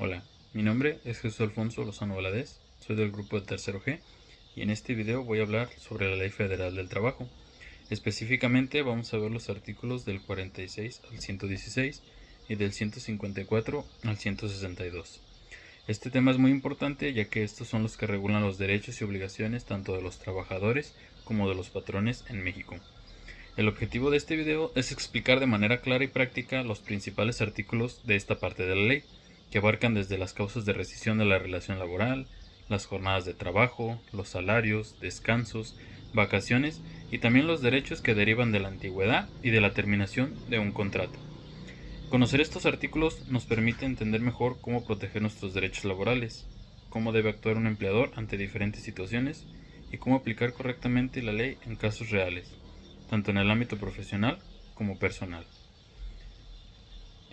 Hola, mi nombre es Jesús Alfonso Lozano Valadez, soy del grupo de Tercero G y en este video voy a hablar sobre la Ley Federal del Trabajo. Específicamente vamos a ver los artículos del 46 al 116 y del 154 al 162. Este tema es muy importante ya que estos son los que regulan los derechos y obligaciones tanto de los trabajadores como de los patrones en México. El objetivo de este video es explicar de manera clara y práctica los principales artículos de esta parte de la ley, que abarcan desde las causas de rescisión de la relación laboral, las jornadas de trabajo, los salarios, descansos, vacaciones y también los derechos que derivan de la antigüedad y de la terminación de un contrato. Conocer estos artículos nos permite entender mejor cómo proteger nuestros derechos laborales, cómo debe actuar un empleador ante diferentes situaciones y cómo aplicar correctamente la ley en casos reales, tanto en el ámbito profesional como personal.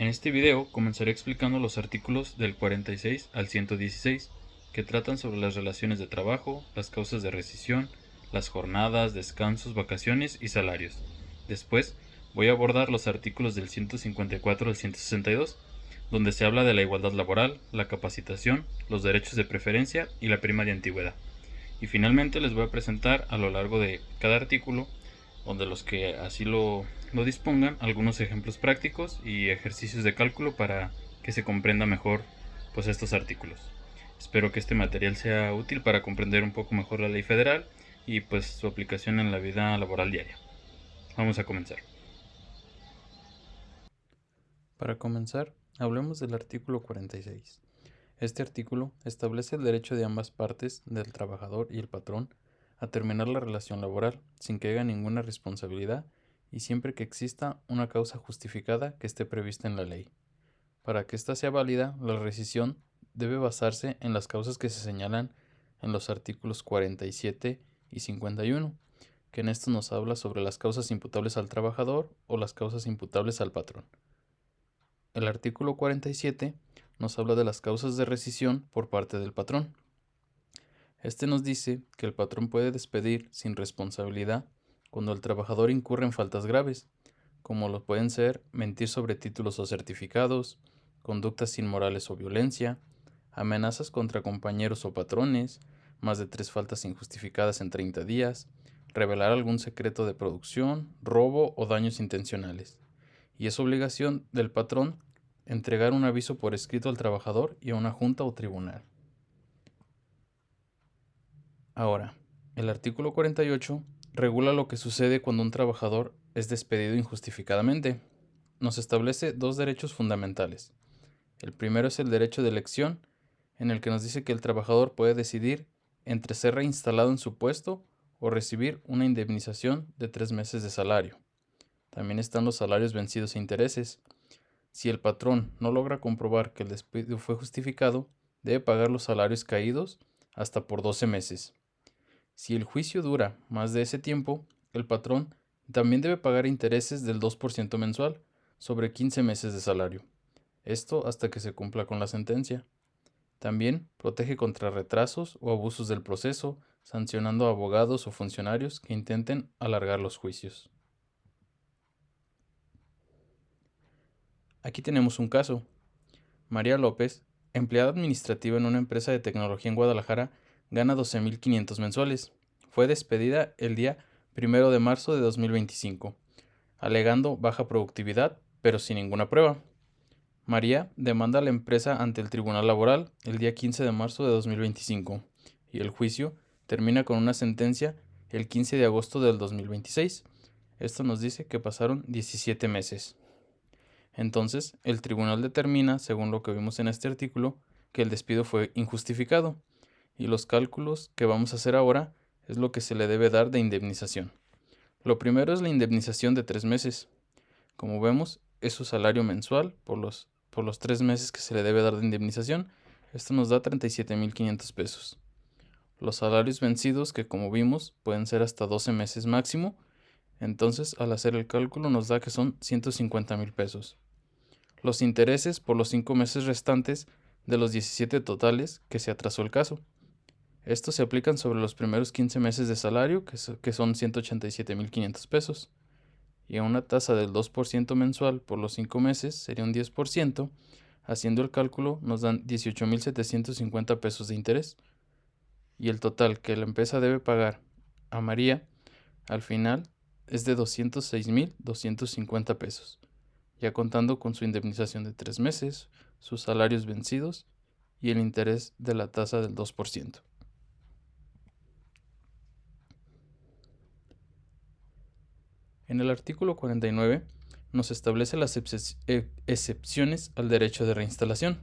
En este video comenzaré explicando los artículos del 46 al 116, que tratan sobre las relaciones de trabajo, las causas de rescisión, las jornadas, descansos, vacaciones y salarios. Después voy a abordar los artículos del 154 al 162, donde se habla de la igualdad laboral, la capacitación, los derechos de preferencia y la prima de antigüedad. Y finalmente les voy a presentar a lo largo de cada artículo, donde los que así lo dispongan, algunos ejemplos prácticos y ejercicios de cálculo para que se comprenda mejor pues estos artículos. Espero que este material sea útil para comprender un poco mejor la ley federal y pues su aplicación en la vida laboral diaria. Vamos a comenzar. Para comenzar, hablemos del artículo 46. Este artículo establece el derecho de ambas partes, del trabajador y el patrón, a terminar la relación laboral sin que haya ninguna responsabilidad y siempre que exista una causa justificada que esté prevista en la ley. Para que ésta sea válida, la rescisión debe basarse en las causas que se señalan en los artículos 47 y 51, que en esto nos habla sobre las causas imputables al trabajador o las causas imputables al patrón. El artículo 47 nos habla de las causas de rescisión por parte del patrón. Este nos dice que el patrón puede despedir sin responsabilidad cuando el trabajador incurre en faltas graves, como lo pueden ser mentir sobre títulos o certificados, conductas inmorales o violencia, amenazas contra compañeros o patrones, más de 3 faltas injustificadas en 30 días, revelar algún secreto de producción, robo o daños intencionales. Y es obligación del patrón entregar un aviso por escrito al trabajador y a una junta o tribunal. Ahora, el artículo 48 regula lo que sucede cuando un trabajador es despedido injustificadamente. Nos establece dos derechos fundamentales. El primero es el derecho de elección, en el que nos dice que el trabajador puede decidir entre ser reinstalado en su puesto o recibir una indemnización de 3 meses de salario. También están los salarios vencidos e intereses. Si el patrón no logra comprobar que el despido fue justificado, debe pagar los salarios caídos hasta por 12 meses. Si el juicio dura más de ese tiempo, el patrón también debe pagar intereses del 2% mensual sobre 15 meses de salario. Esto hasta que se cumpla con la sentencia. También protege contra retrasos o abusos del proceso, sancionando a abogados o funcionarios que intenten alargar los juicios. Aquí tenemos un caso. María López, empleada administrativa en una empresa de tecnología en Guadalajara, gana 12,500 mensuales. Fue despedida el día 1 de marzo de 2025, alegando baja productividad, pero sin ninguna prueba. María demanda a la empresa ante el Tribunal Laboral el día 15 de marzo de 2025 y el juicio termina con una sentencia el 15 de agosto del 2026. Esto nos dice que pasaron 17 meses. Entonces, el tribunal determina, según lo que vimos en este artículo, que el despido fue injustificado y los cálculos que vamos a hacer ahora es lo que se le debe dar de indemnización. Lo primero es la indemnización de 3 meses. Como vemos, es su salario mensual por los 3 meses que se le debe dar de indemnización. Esto nos da 37,500 pesos. Los salarios vencidos, que como vimos, pueden ser hasta 12 meses máximo. Entonces, al hacer el cálculo nos da que son 150,000 pesos. Los intereses por los 5 meses restantes de los 17 totales que se atrasó el caso. Estos se aplican sobre los primeros 15 meses de salario, que son 187,500 pesos. Y a una tasa del 2% mensual por los 5 meses sería un 10%, Haciendo el cálculo nos dan 18,750 pesos de interés. Y el total que la empresa debe pagar a María al final es de 206,250 pesos, ya contando con su indemnización de 3 meses, sus salarios vencidos y el interés de la tasa del 2%. En el artículo 49 nos establece las excepciones al derecho de reinstalación.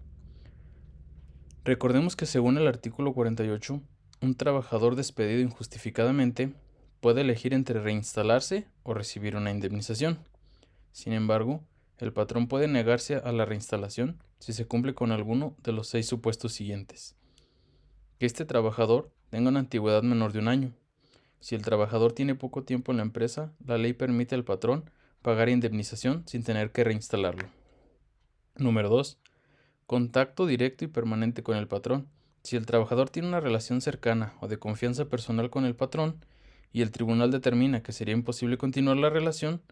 Recordemos que según el artículo 48, un trabajador despedido injustificadamente puede elegir entre reinstalarse o recibir una indemnización. Sin embargo, el patrón puede negarse a la reinstalación si se cumple con alguno de los 6 supuestos siguientes. Que este trabajador tenga una antigüedad menor de 1 año. Si el trabajador tiene poco tiempo en la empresa, la ley permite al patrón pagar indemnización sin tener que reinstalarlo. Número 2. Contacto directo y permanente con el patrón. Si el trabajador tiene una relación cercana o de confianza personal con el patrón y el tribunal determina que sería imposible continuar la relación,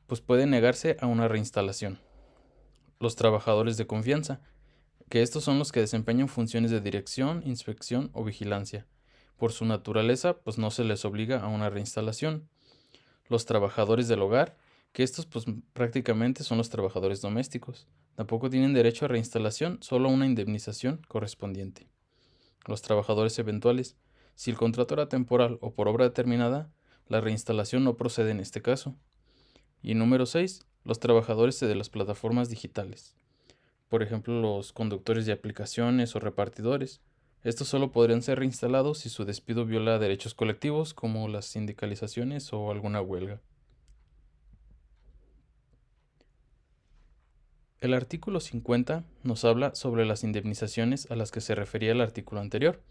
pues puede negarse a una reinstalación. Los trabajadores de confianza, que estos son los que desempeñan funciones de dirección, inspección o vigilancia. Por su naturaleza, pues no se les obliga a una reinstalación. Los trabajadores del hogar, que estos pues prácticamente son los trabajadores domésticos. Tampoco tienen derecho a reinstalación, solo a una indemnización correspondiente. Los trabajadores eventuales, si el contrato era temporal o por obra determinada, la reinstalación no procede en este caso. Y número 6, los trabajadores de las plataformas digitales. Por ejemplo, los conductores de aplicaciones o repartidores. Estos solo podrían ser reinstalados si su despido viola derechos colectivos como las sindicalizaciones o alguna huelga. El artículo 50 nos habla sobre las indemnizaciones a las que se refería el artículo anterior.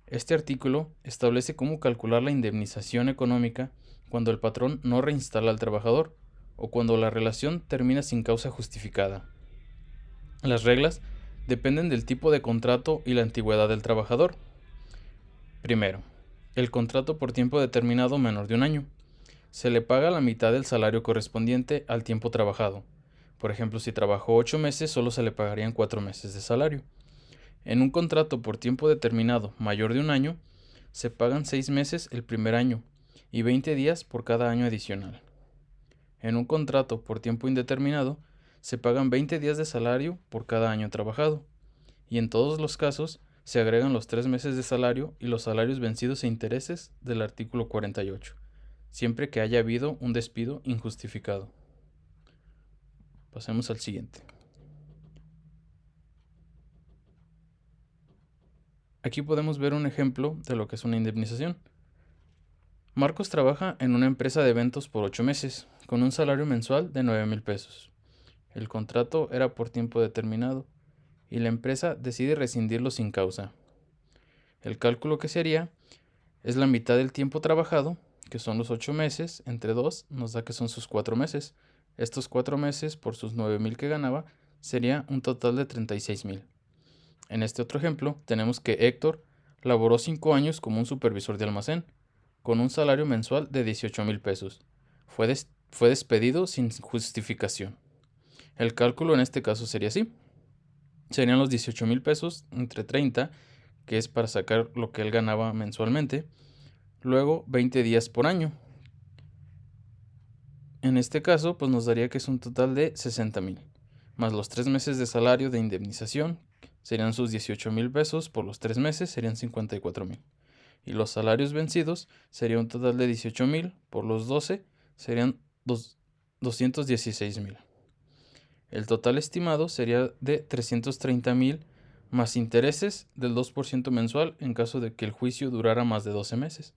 Este artículo establece cómo calcular la indemnización económica cuando el patrón no reinstala al trabajador o cuando la relación termina sin causa justificada. Las reglas dependen del tipo de contrato y la antigüedad del trabajador. Primero, el contrato por tiempo determinado menor de 1 año. Se le paga la mitad del salario correspondiente al tiempo trabajado. Por ejemplo, si trabajó 8 meses, solo se le pagarían 4 meses de salario. En un contrato por tiempo determinado mayor de 1 año, se pagan 6 meses el primer año y 20 días por cada año adicional. En un contrato por tiempo indeterminado, se pagan 20 días de salario por cada año trabajado. Y en todos los casos, se agregan los 3 meses de salario y los salarios vencidos e intereses del artículo 48, siempre que haya habido un despido injustificado. Pasemos al siguiente. Aquí podemos ver un ejemplo de lo que es una indemnización. Marcos trabaja en una empresa de eventos por 8 meses, con un salario mensual de 9,000 pesos. El contrato era por tiempo determinado y la empresa decide rescindirlo sin causa. El cálculo que se haría es la mitad del tiempo trabajado, que son los 8 meses, entre 2 nos da que son sus 4 meses. Estos 4 meses por sus 9,000 que ganaba sería un total de 36,000. En este otro ejemplo tenemos que Héctor laboró 5 años como un supervisor de almacén, con un salario mensual de 18,000 pesos. Fue despedido sin justificación. El cálculo en este caso sería así. Serían los 18,000 pesos entre 30, que es para sacar lo que él ganaba mensualmente, luego 20 días por año. En este caso, pues nos daría que es un total de 60,000, más los 3 meses de salario de indemnización, serían sus 18,000 pesos por los 3 meses, serían 54,000. Y los salarios vencidos sería un total de 18,000 por los 12, serían 216,000. El total estimado sería de 330,000 más intereses del 2% mensual en caso de que el juicio durara más de 12 meses.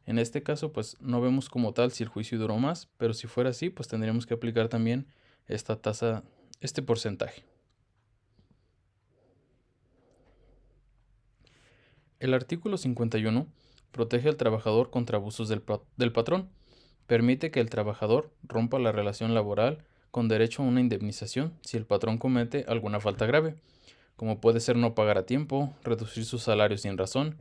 En este caso, pues no vemos como tal si el juicio duró más, pero si fuera así, pues tendríamos que aplicar también esta tasa, este porcentaje. El artículo 51 protege al trabajador contra abusos del patrón. Permite que el trabajador rompa la relación laboral con derecho a una indemnización si el patrón comete alguna falta grave, como puede ser no pagar a tiempo, reducir su salario sin razón,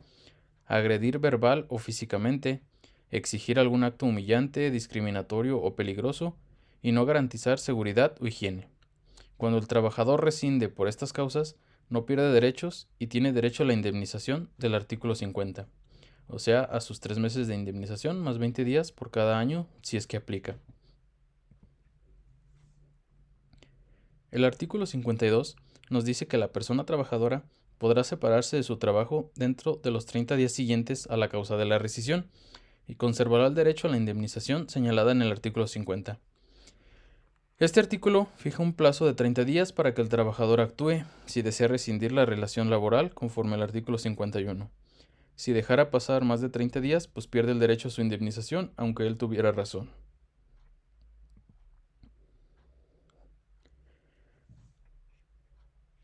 agredir verbal o físicamente, exigir algún acto humillante, discriminatorio o peligroso, y no garantizar seguridad o higiene. Cuando el trabajador rescinde por estas causas, no pierde derechos y tiene derecho a la indemnización del artículo 50, o sea, a sus 3 meses de indemnización más 20 días por cada año si es que aplica. El artículo 52 nos dice que la persona trabajadora podrá separarse de su trabajo dentro de los 30 días siguientes a la causa de la rescisión y conservará el derecho a la indemnización señalada en el artículo 50. Este artículo fija un plazo de 30 días para que el trabajador actúe si desea rescindir la relación laboral conforme al artículo 51. Si dejara pasar más de 30 días, pues pierde el derecho a su indemnización, aunque él tuviera razón.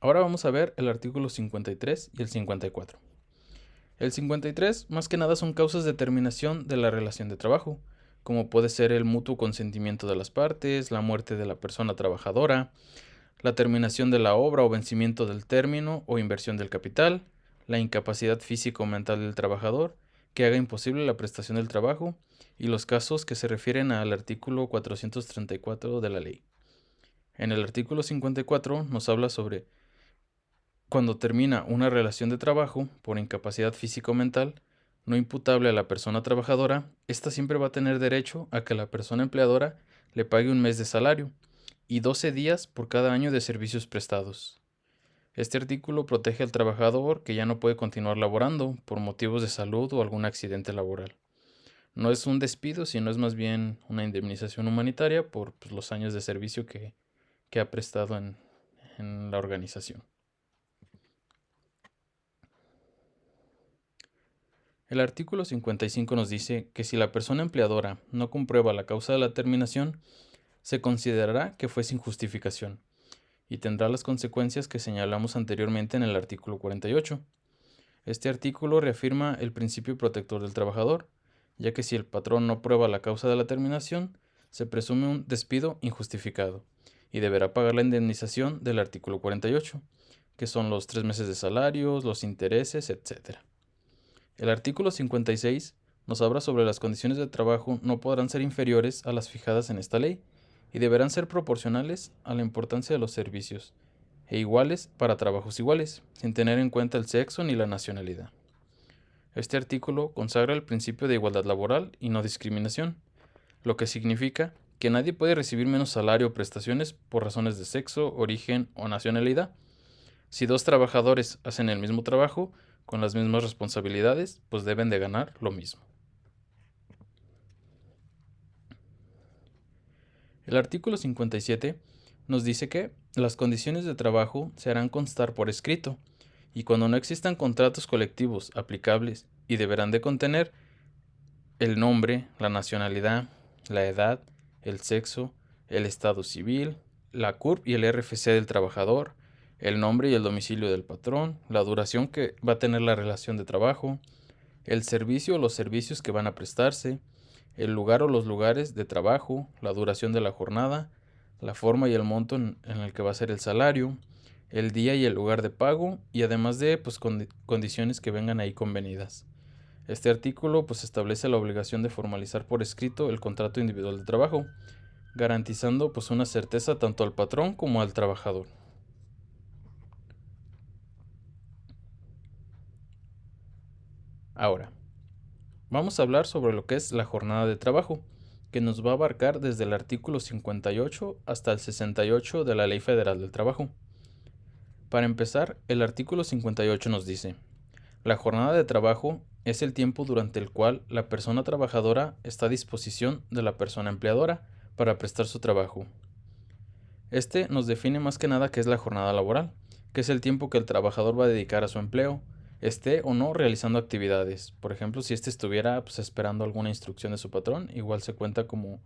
Ahora vamos a ver el artículo 53 y el 54. El 53 más que nada son causas de terminación de la relación de trabajo, como puede ser el mutuo consentimiento de las partes, la muerte de la persona trabajadora, la terminación de la obra o vencimiento del término o inversión del capital, la incapacidad física o mental del trabajador, que haga imposible la prestación del trabajo, y los casos que se refieren al artículo 434 de la ley. En el artículo 54 nos habla sobre cuando termina una relación de trabajo por incapacidad física o mental, no imputable a la persona trabajadora, ésta siempre va a tener derecho a que la persona empleadora le pague un mes de salario y 12 días por cada año de servicios prestados. Este artículo protege al trabajador que ya no puede continuar laborando por motivos de salud o algún accidente laboral. No es un despido, sino es más bien una indemnización humanitaria por los años de servicio que ha prestado en la organización. El artículo 55 nos dice que si la persona empleadora no comprueba la causa de la terminación, se considerará que fue sin justificación y tendrá las consecuencias que señalamos anteriormente en el artículo 48. Este artículo reafirma el principio protector del trabajador, ya que si el patrón no prueba la causa de la terminación, se presume un despido injustificado y deberá pagar la indemnización del artículo 48, que son los 3 meses de salarios, los intereses, etc. El artículo 56 nos habla sobre las condiciones de trabajo no podrán ser inferiores a las fijadas en esta ley y deberán ser proporcionales a la importancia de los servicios e iguales para trabajos iguales, sin tener en cuenta el sexo ni la nacionalidad. Este artículo consagra el principio de igualdad laboral y no discriminación, lo que significa que nadie puede recibir menos salario o prestaciones por razones de sexo, origen o nacionalidad. Si 2 trabajadores hacen el mismo trabajo, con las mismas responsabilidades, pues deben de ganar lo mismo. El artículo 57 nos dice que las condiciones de trabajo se harán constar por escrito y cuando no existan contratos colectivos aplicables y deberán de contener el nombre, la nacionalidad, la edad, el sexo, el estado civil, la CURP y el RFC del trabajador, el nombre y el domicilio del patrón, la duración que va a tener la relación de trabajo, el servicio o los servicios que van a prestarse, el lugar o los lugares de trabajo, la duración de la jornada, la forma y el monto en el que va a ser el salario, el día y el lugar de pago y además de condiciones que vengan ahí convenidas. Este artículo establece la obligación de formalizar por escrito el contrato individual de trabajo, garantizando una certeza tanto al patrón como al trabajador. Ahora, vamos a hablar sobre lo que es la jornada de trabajo, que nos va a abarcar desde el artículo 58 hasta el 68 de la Ley Federal del Trabajo. Para empezar, el artículo 58 nos dice: la jornada de trabajo es el tiempo durante el cual la persona trabajadora está a disposición de la persona empleadora para prestar su trabajo. Este nos define más que nada qué es la jornada laboral, que es el tiempo que el trabajador va a dedicar a su empleo, esté o no realizando actividades. Por ejemplo, si éste estuviera esperando alguna instrucción de su patrón, igual se cuenta como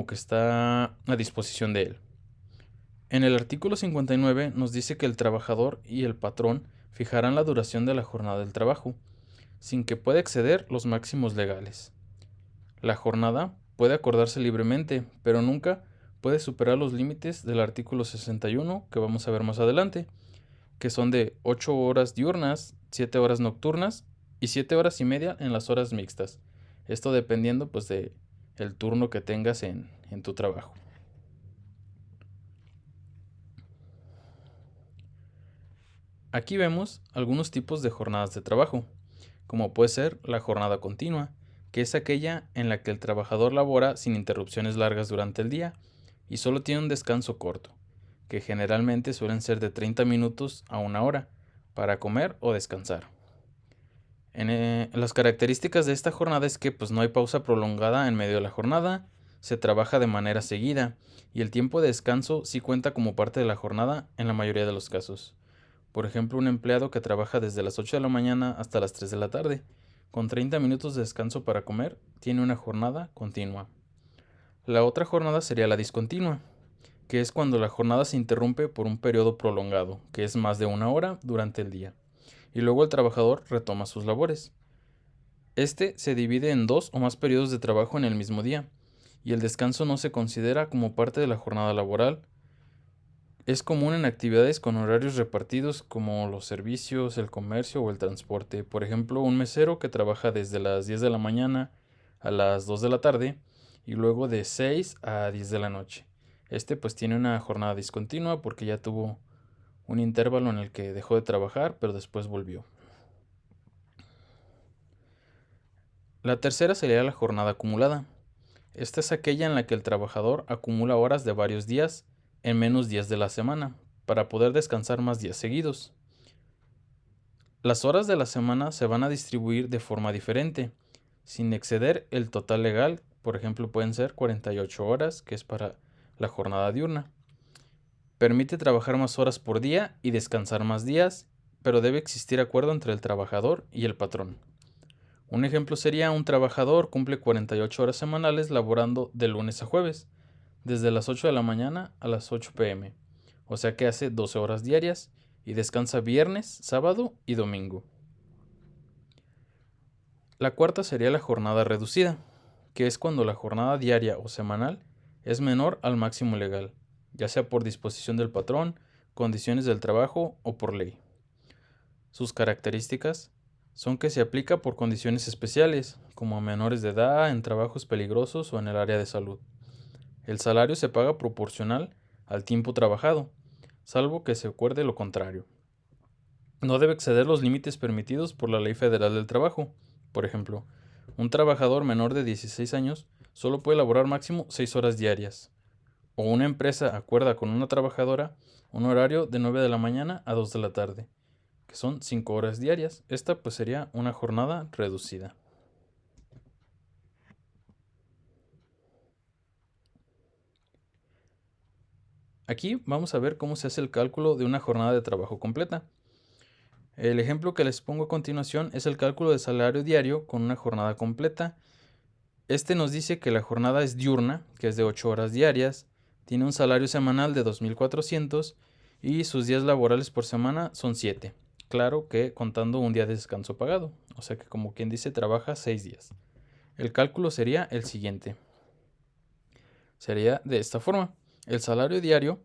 que está a disposición de él. En el artículo 59 nos dice que el trabajador y el patrón fijarán la duración de la jornada del trabajo, sin que pueda exceder los máximos legales. La jornada puede acordarse libremente, pero nunca puede superar los límites del artículo 61, que vamos a ver más adelante, que son de 8 horas diurnas, 7 horas nocturnas y 7 horas y media en las horas mixtas. Esto dependiendo de el turno que tengas en tu trabajo. Aquí vemos algunos tipos de jornadas de trabajo, como puede ser la jornada continua, que es aquella en la que el trabajador labora sin interrupciones largas durante el día y solo tiene un descanso corto, que generalmente suelen ser de 30 minutos a 1 hora, para comer o descansar. Las características de esta jornada es que no hay pausa prolongada en medio de la jornada, se trabaja de manera seguida y el tiempo de descanso sí cuenta como parte de la jornada en la mayoría de los casos. Por ejemplo, un empleado que trabaja desde las 8 de la mañana hasta las 3 de la tarde, con 30 minutos de descanso para comer, tiene una jornada continua. La otra jornada sería la discontinua, que es cuando la jornada se interrumpe por un periodo prolongado, que es más de 1 hora durante el día, y luego el trabajador retoma sus labores. Este se divide en 2 o más periodos de trabajo en el mismo día, y el descanso no se considera como parte de la jornada laboral. Es común en actividades con horarios repartidos como los servicios, el comercio o el transporte. Por ejemplo, un mesero que trabaja desde las 10 de la mañana a las 2 de la tarde y luego de 6 a 10 de la noche. Tiene una jornada discontinua porque ya tuvo un intervalo en el que dejó de trabajar, pero después volvió. La tercera sería la jornada acumulada. Esta es aquella en la que el trabajador acumula horas de varios días en menos días de la semana, para poder descansar más días seguidos. Las horas de la semana se van a distribuir de forma diferente, sin exceder el total legal. Por ejemplo, pueden ser 48 horas, que es para la jornada diurna. Permite trabajar más horas por día y descansar más días, pero debe existir acuerdo entre el trabajador y el patrón. Un ejemplo sería: un trabajador cumple 48 horas semanales laborando de lunes a jueves, desde las 8 de la mañana a las 8 p.m., o sea que hace 12 horas diarias y descansa viernes, sábado y domingo. La cuarta sería la jornada reducida, que es cuando la jornada diaria o semanal es menor al máximo legal, ya sea por disposición del patrón, condiciones del trabajo o por ley. Sus características son que se aplica por condiciones especiales, como a menores de edad, en trabajos peligrosos o en el área de salud. El salario se paga proporcional al tiempo trabajado, salvo que se acuerde lo contrario. No debe exceder los límites permitidos por la Ley Federal del Trabajo. Por ejemplo, un trabajador menor de 16 años solo puede laborar máximo 6 horas diarias. O una empresa acuerda con una trabajadora un horario de 9 de la mañana a 2 de la tarde, que son 5 horas diarias. Esta sería una jornada reducida. Aquí vamos a ver cómo se hace el cálculo de una jornada de trabajo completa. El ejemplo que les pongo a continuación es el cálculo de salario diario con una jornada completa. Este nos dice que la jornada es diurna, que es de 8 horas diarias, tiene un salario semanal de 2.400 y sus días laborales por semana son 7. Claro que contando un día de descanso pagado, o sea que como quien dice trabaja 6 días. El cálculo sería el siguiente. Sería de esta forma: el salario diario,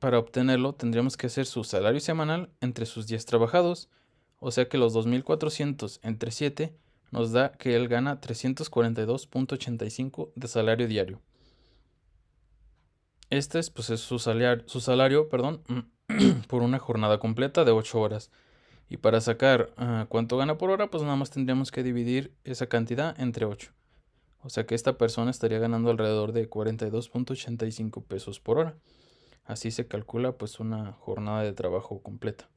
para obtenerlo tendríamos que hacer su salario semanal entre sus días trabajados, o sea que los 2.400 entre 7 nos da que él gana 342.85 de salario diario. Este es su salario, por una jornada completa de 8 horas. Y para sacar cuánto gana por hora, nada más tendríamos que dividir esa cantidad entre 8. O sea que esta persona estaría ganando alrededor de 42.85 pesos por hora. Así se calcula una jornada de trabajo completa.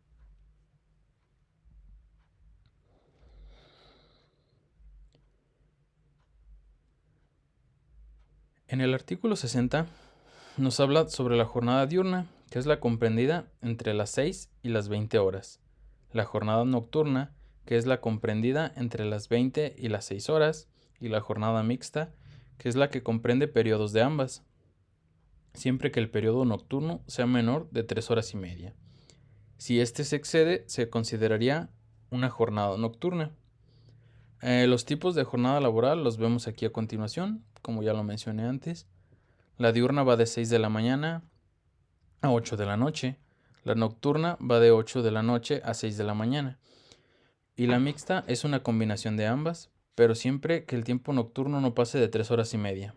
En el artículo 60 nos habla sobre la jornada diurna, que es la comprendida entre las 6 y las 20 horas. La jornada nocturna, que es la comprendida entre las 20 y las 6 horas. Y la jornada mixta, que es la que comprende periodos de ambas, siempre que el periodo nocturno sea menor de 3 horas y media. Si este se excede, se consideraría una jornada nocturna. Los tipos de jornada laboral los vemos aquí a continuación, como ya lo mencioné antes. La diurna va de 6 de la mañana a 8 de la noche. La nocturna va de 8 de la noche a 6 de la mañana. Y la mixta es una combinación de ambas, pero siempre que el tiempo nocturno no pase de 3 horas y media.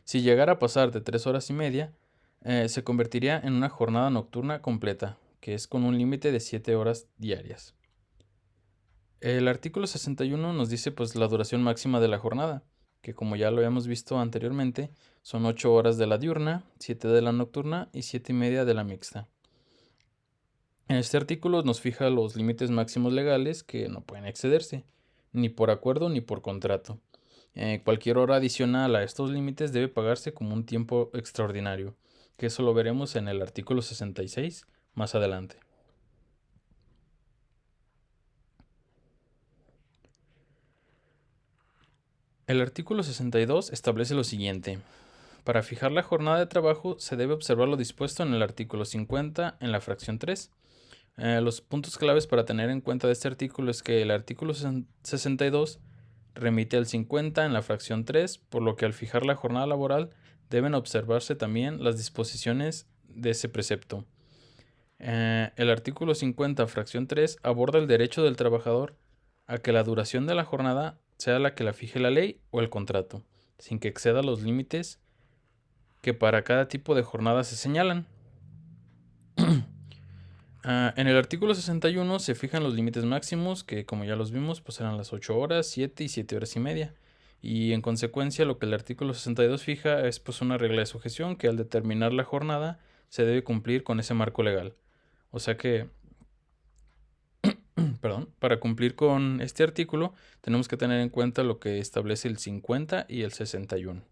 Si llegara a pasar de 3 horas y media, se convertiría en una jornada nocturna completa, que es con un límite de 7 horas diarias. El artículo 61 nos dice pues la duración máxima de la jornada, que como ya lo habíamos visto anteriormente, son 8 horas de la diurna, 7 de la nocturna y 7:30 de la mixta. En este artículo nos fija los límites máximos legales que no pueden excederse, ni por acuerdo ni por contrato. Cualquier hora adicional a estos límites debe pagarse como un tiempo extraordinario, que eso lo veremos en el artículo 66 más adelante. El artículo 62 establece lo siguiente. Para fijar la jornada de trabajo se debe observar lo dispuesto en el artículo 50 en la fracción 3. Los puntos claves para tener en cuenta de este artículo es que el artículo 62 remite al 50 en la fracción 3, por lo que al fijar la jornada laboral deben observarse también las disposiciones de ese precepto. El artículo 50, fracción 3, aborda el derecho del trabajador a que la duración de la jornada sea la que la fije la ley o el contrato, sin que exceda los límites que para cada tipo de jornada se señalan. En el artículo 61 se fijan los límites máximos, que como ya los vimos, pues eran las 8 horas, 7 y 7 horas y media. Y en consecuencia lo que el artículo 62 fija es pues una regla de sujeción que al determinar la jornada se debe cumplir con ese marco legal. O sea que, para cumplir con este artículo tenemos que tener en cuenta lo que establece el 50 y el 61.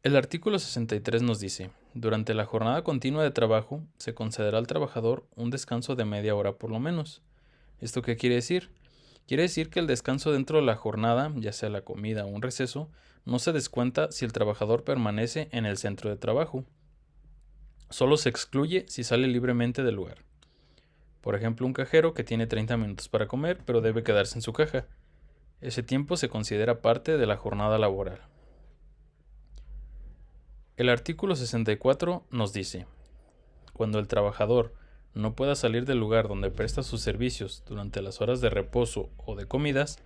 El artículo 63 nos dice, durante la jornada continua de trabajo se concederá al trabajador un descanso de media hora por lo menos. ¿Esto qué quiere decir? Quiere decir que el descanso dentro de la jornada, ya sea la comida o un receso, no se descuenta si el trabajador permanece en el centro de trabajo. Solo se excluye si sale libremente del lugar. Por ejemplo, un cajero que tiene 30 minutos para comer, pero debe quedarse en su caja. Ese tiempo se considera parte de la jornada laboral. El artículo 64 nos dice, cuando el trabajador no pueda salir del lugar donde presta sus servicios durante las horas de reposo o de comidas,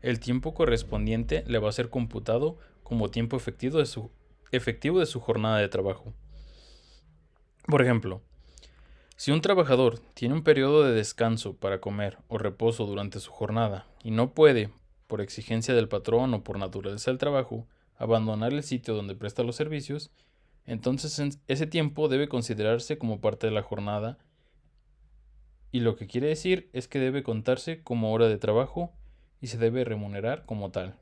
el tiempo correspondiente le va a ser computado como tiempo efectivo de su jornada de trabajo. Por ejemplo, si un trabajador tiene un periodo de descanso para comer o reposo durante su jornada y no puede, por exigencia del patrón o por naturaleza del trabajo, abandonar el sitio donde presta los servicios, entonces ese tiempo debe considerarse como parte de la jornada y lo que quiere decir es que debe contarse como hora de trabajo y se debe remunerar como tal.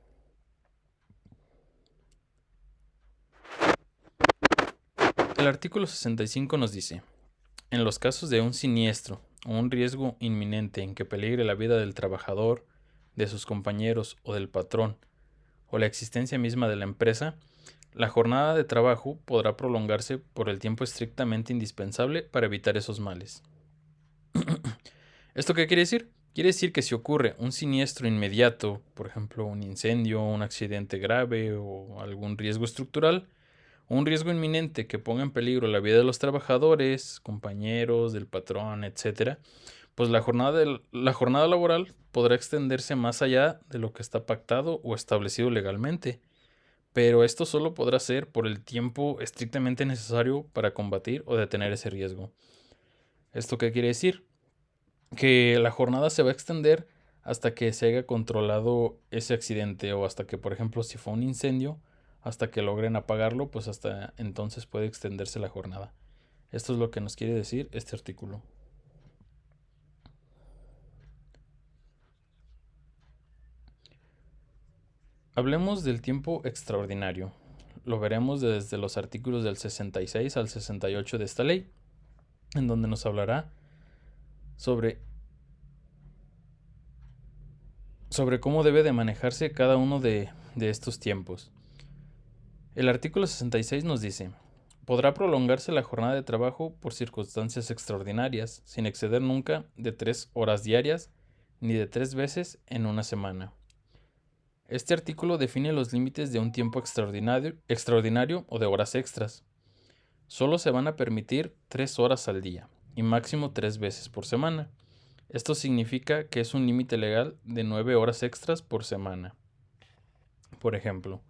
El artículo 65 nos dice, en los casos de un siniestro o un riesgo inminente en que peligre la vida del trabajador, de sus compañeros o del patrón, o la existencia misma de la empresa, la jornada de trabajo podrá prolongarse por el tiempo estrictamente indispensable para evitar esos males. ¿Esto qué quiere decir? Quiere decir que si ocurre un siniestro inmediato, por ejemplo un incendio, un accidente grave o algún riesgo estructural, un riesgo inminente que ponga en peligro la vida de los trabajadores, compañeros, del patrón, etc., pues la jornada laboral podrá extenderse más allá de lo que está pactado o establecido legalmente, pero esto solo podrá ser por el tiempo estrictamente necesario para combatir o detener ese riesgo. ¿Esto qué quiere decir? Que la jornada se va a extender hasta que se haya controlado ese accidente o hasta que, por ejemplo, si fue un incendio, hasta que logren apagarlo, pues hasta entonces puede extenderse la jornada. Esto es lo que nos quiere decir este artículo. Hablemos del tiempo extraordinario. Lo veremos desde los artículos del 66 al 68 de esta ley, en donde nos hablará sobre cómo debe de manejarse cada uno de estos tiempos. El artículo 66 nos dice, podrá prolongarse la jornada de trabajo por circunstancias extraordinarias, sin exceder nunca de 3 horas diarias, ni de 3 veces en una semana. Este artículo define los límites de un tiempo extraordinario o de horas extras. Solo se van a permitir 3 horas al día, y máximo 3 veces por semana. Esto significa que es un límite legal de 9 horas extras por semana. Por ejemplo,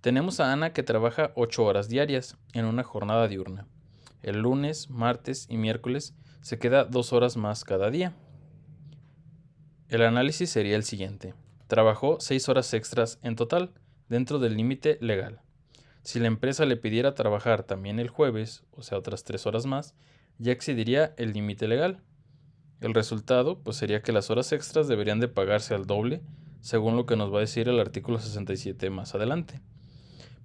tenemos a Ana que trabaja 8 horas diarias en una jornada diurna. El lunes, martes y miércoles se queda 2 horas más cada día. El análisis sería el siguiente. Trabajó 6 horas extras en total, dentro del límite legal. Si la empresa le pidiera trabajar también el jueves, o sea, otras 3 horas más, ya excedería el límite legal. El resultado, pues sería que las horas extras deberían de pagarse al doble, según lo que nos va a decir el artículo 67 más adelante.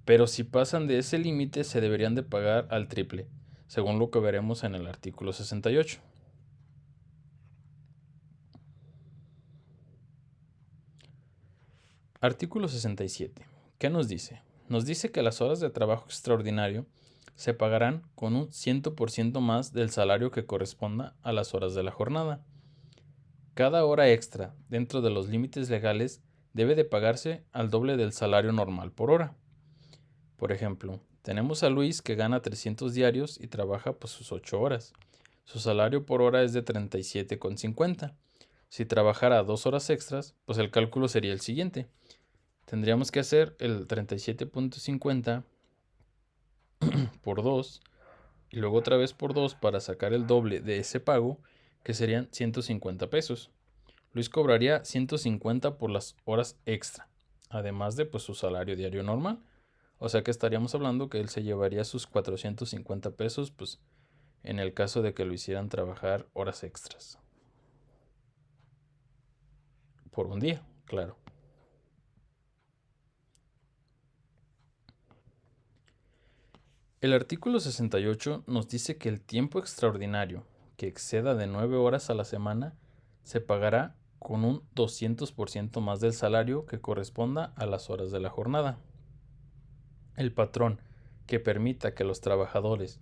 Pero si pasan de ese límite, se deberían de pagar al triple, según lo que veremos en el artículo 68. Artículo 67. ¿Qué nos dice? Nos dice que las horas de trabajo extraordinario se pagarán con un 100% más del salario que corresponda a las horas de la jornada. Cada hora extra dentro de los límites legales debe de pagarse al doble del salario normal por hora. Por ejemplo, tenemos a Luis que gana 300 diarios y trabaja pues sus 8 horas. Su salario por hora es de 37,50. Si trabajara 2 horas extras, pues el cálculo sería el siguiente. Tendríamos que hacer el 37,50 por 2 y luego otra vez por 2 para sacar el doble de ese pago, que serían 150 pesos. Luis cobraría 150 por las horas extra, además de pues su salario diario normal. O sea que estaríamos hablando que él se llevaría sus 450 pesos, pues en el caso de que lo hicieran trabajar horas extras. Por un día, claro. El artículo 68 nos dice que el tiempo extraordinario que exceda de 9 horas a la semana se pagará con un 200% más del salario que corresponda a las horas de la jornada. El patrón que permita que los trabajadores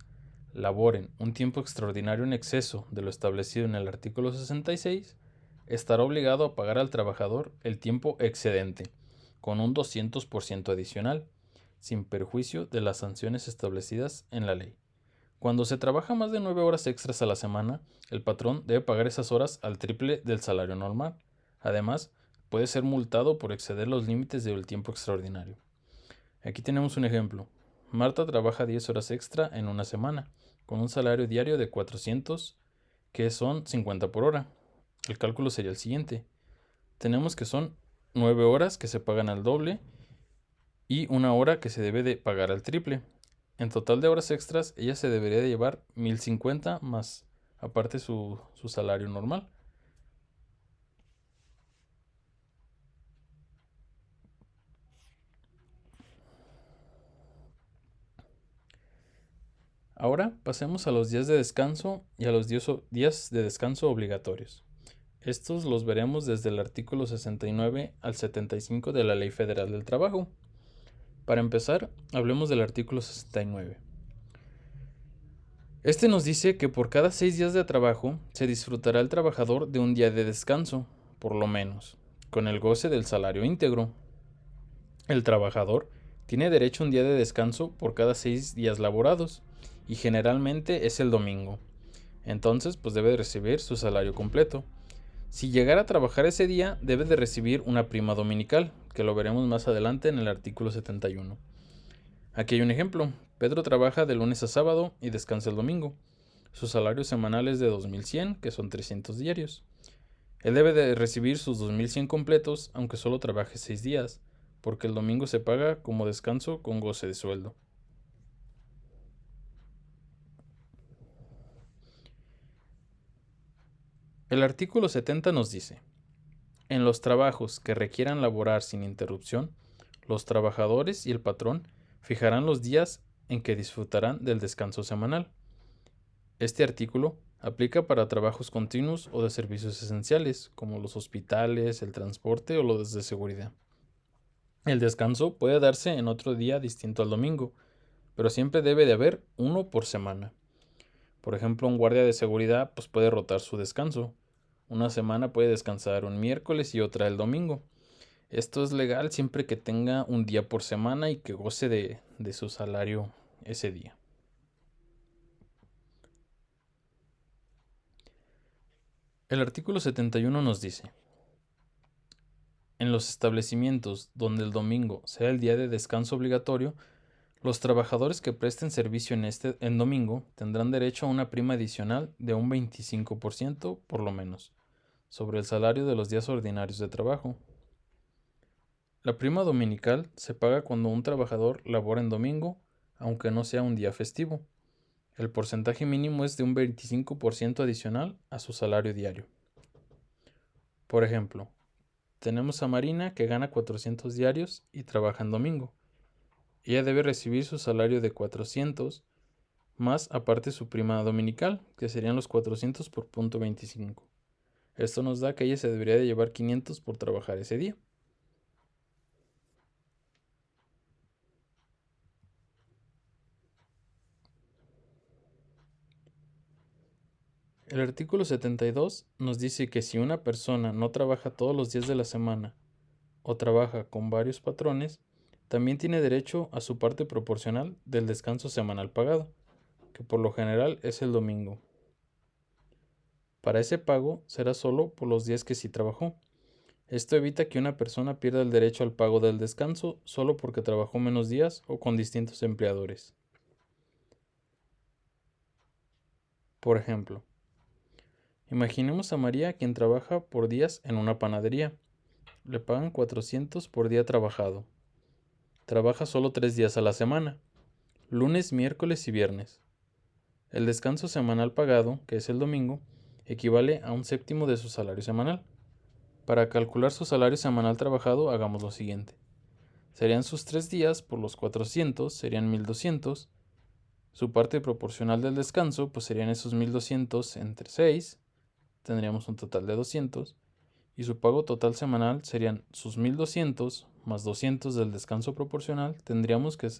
laboren un tiempo extraordinario en exceso de lo establecido en el artículo 66 estará obligado a pagar al trabajador el tiempo excedente con un 200% adicional, sin perjuicio de las sanciones establecidas en la ley. Cuando se trabaja más de 9 horas extras a la semana, el patrón debe pagar esas horas al triple del salario normal. Además, puede ser multado por exceder los límites del tiempo extraordinario. Aquí tenemos un ejemplo. Marta trabaja 10 horas extra en una semana, con un salario diario de 400, que son 50 por hora. El cálculo sería el siguiente. Tenemos que son 9 horas que se pagan al doble y una hora que se debe de pagar al triple. En total de horas extras, ella se debería de llevar 1050 más aparte su salario normal. Ahora pasemos a los días de descanso y a los días de descanso obligatorios. Estos los veremos desde el artículo 69 al 75 de la Ley Federal del Trabajo. Para empezar, hablemos del artículo 69. Este nos dice que por cada 6 días de trabajo se disfrutará el trabajador de un día de descanso, por lo menos, con el goce del salario íntegro. El trabajador tiene derecho a un día de descanso por cada 6 días laborados, y generalmente es el domingo. Entonces, pues debe recibir su salario completo. Si llegara a trabajar ese día, debe de recibir una prima dominical, que lo veremos más adelante en el artículo 71. Aquí hay un ejemplo. Pedro trabaja de lunes a sábado y descansa el domingo. Su salario semanal es de 2.100, que son 300 diarios. Él debe de recibir sus 2.100 completos, aunque solo trabaje 6 días, porque el domingo se paga como descanso con goce de sueldo. El artículo 70 nos dice: en los trabajos que requieran laborar sin interrupción, los trabajadores y el patrón fijarán los días en que disfrutarán del descanso semanal. Este artículo aplica para trabajos continuos o de servicios esenciales, como los hospitales, el transporte o los de seguridad. El descanso puede darse en otro día distinto al domingo, pero siempre debe de haber uno por semana. Por ejemplo, un guardia de seguridad pues puede rotar su descanso. Una semana puede descansar un miércoles y otra el domingo. Esto es legal siempre que tenga un día por semana y que goce de su salario ese día. El artículo 71 nos dice: En los establecimientos donde el domingo sea el día de descanso obligatorio, los trabajadores que presten servicio en domingo tendrán derecho a una prima adicional de un 25% por lo menos sobre el salario de los días ordinarios de trabajo. La prima dominical se paga cuando un trabajador labora en domingo, aunque no sea un día festivo. El porcentaje mínimo es de un 25% adicional a su salario diario. Por ejemplo, tenemos a Marina que gana 400 diarios y trabaja en domingo. Ella debe recibir su salario de 400 más aparte su prima dominical, que serían los 400 por punto 25. Esto nos da que ella se debería de llevar 500 por trabajar ese día. El artículo 72 nos dice que si una persona no trabaja todos los días de la semana o trabaja con varios patrones, también tiene derecho a su parte proporcional del descanso semanal pagado, que por lo general es el domingo. Para ese pago será solo por los días que sí trabajó. Esto evita que una persona pierda el derecho al pago del descanso solo porque trabajó menos días o con distintos empleadores. Por ejemplo, imaginemos a María quien trabaja por días en una panadería. Le pagan 400 por día trabajado. Trabaja solo 3 días a la semana, lunes, miércoles y viernes. El descanso semanal pagado, que es el domingo, equivale a un séptimo de su salario semanal. Para calcular su salario semanal trabajado, hagamos lo siguiente. Serían sus 3 días por los 400, serían 1200. Su parte proporcional del descanso, pues serían esos 1200 entre 6, tendríamos un total de 200. Y su pago total semanal serían sus 1200 más 200 del descanso proporcional, tendríamos que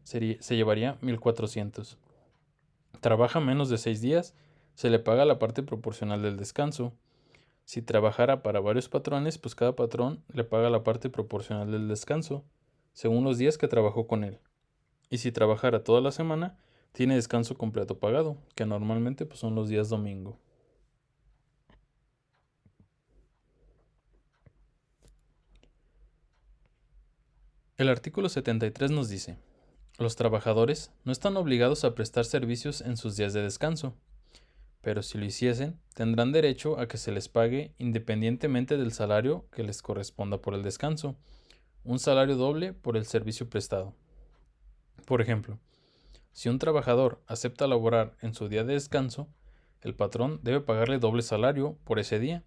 se llevaría 1400. Trabaja menos de 6 días, se le paga la parte proporcional del descanso. Si trabajara para varios patrones, pues cada patrón le paga la parte proporcional del descanso, según los días que trabajó con él. Y si trabajara toda la semana, tiene descanso completo pagado, que normalmente pues, son los días domingo. El artículo 73 nos dice: los trabajadores no están obligados a prestar servicios en sus días de descanso, pero si lo hiciesen, tendrán derecho a que se les pague independientemente del salario que les corresponda por el descanso, un salario doble por el servicio prestado. Por ejemplo, si un trabajador acepta laborar en su día de descanso, el patrón debe pagarle doble salario por ese día,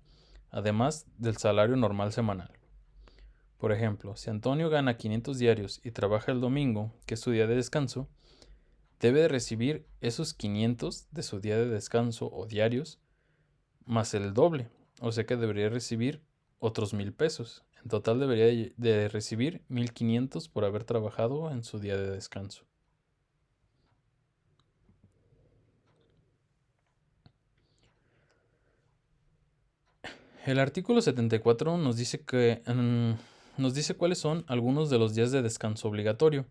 además del salario normal semanal. Por ejemplo, si Antonio gana 500 diarios y trabaja el domingo, que es su día de descanso, debe de recibir esos 500 de su día de descanso o diarios más el doble, o sea que debería recibir otros 1000 pesos. En total debería de recibir 1500 por haber trabajado en su día de descanso. El artículo 74 nos dice cuáles son algunos de los días de descanso obligatorio,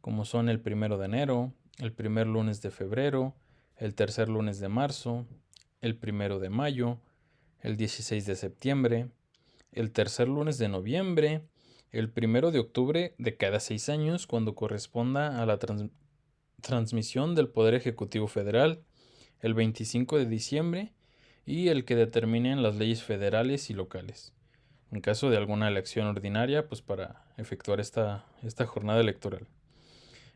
como son el 1 de enero, el primer lunes de febrero, el tercer lunes de marzo, el 1 de mayo, el 16 de septiembre, el tercer lunes de noviembre, el 1 de octubre de cada 6 años cuando corresponda a la transmisión del Poder Ejecutivo Federal, el 25 de diciembre y el que determinen las leyes federales y locales, en caso de alguna elección ordinaria, pues para efectuar esta jornada electoral.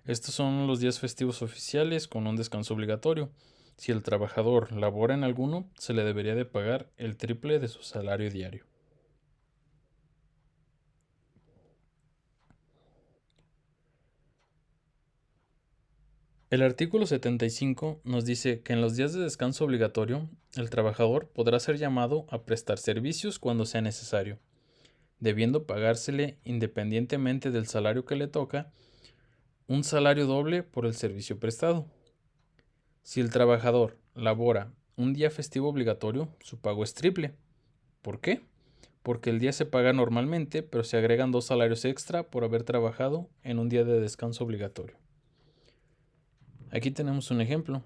Estos son los días festivos oficiales con un descanso obligatorio. Si el trabajador labora en alguno, se le debería de pagar el triple de su salario diario. El artículo 75 nos dice que en los días de descanso obligatorio, el trabajador podrá ser llamado a prestar servicios cuando sea necesario, debiendo pagársele, independientemente del salario que le toca, un salario doble por el servicio prestado. Si el trabajador labora un día festivo obligatorio, su pago es triple. ¿Por qué? Porque el día se paga normalmente, pero se agregan 2 salarios extra por haber trabajado en un día de descanso obligatorio. Aquí tenemos un ejemplo.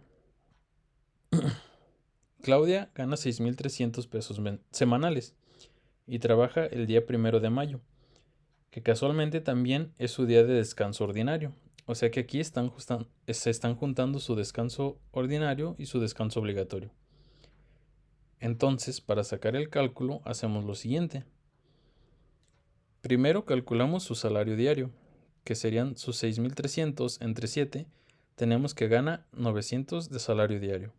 Claudia gana 6,300 pesos semanales y trabaja el día 1 de mayo, que casualmente también es su día de descanso ordinario. O sea que aquí se están juntando su descanso ordinario y su descanso obligatorio. Entonces, para sacar el cálculo, hacemos lo siguiente. Primero calculamos su salario diario, que serían sus 6,300 entre 7. Tenemos que gana 900 de salario diario.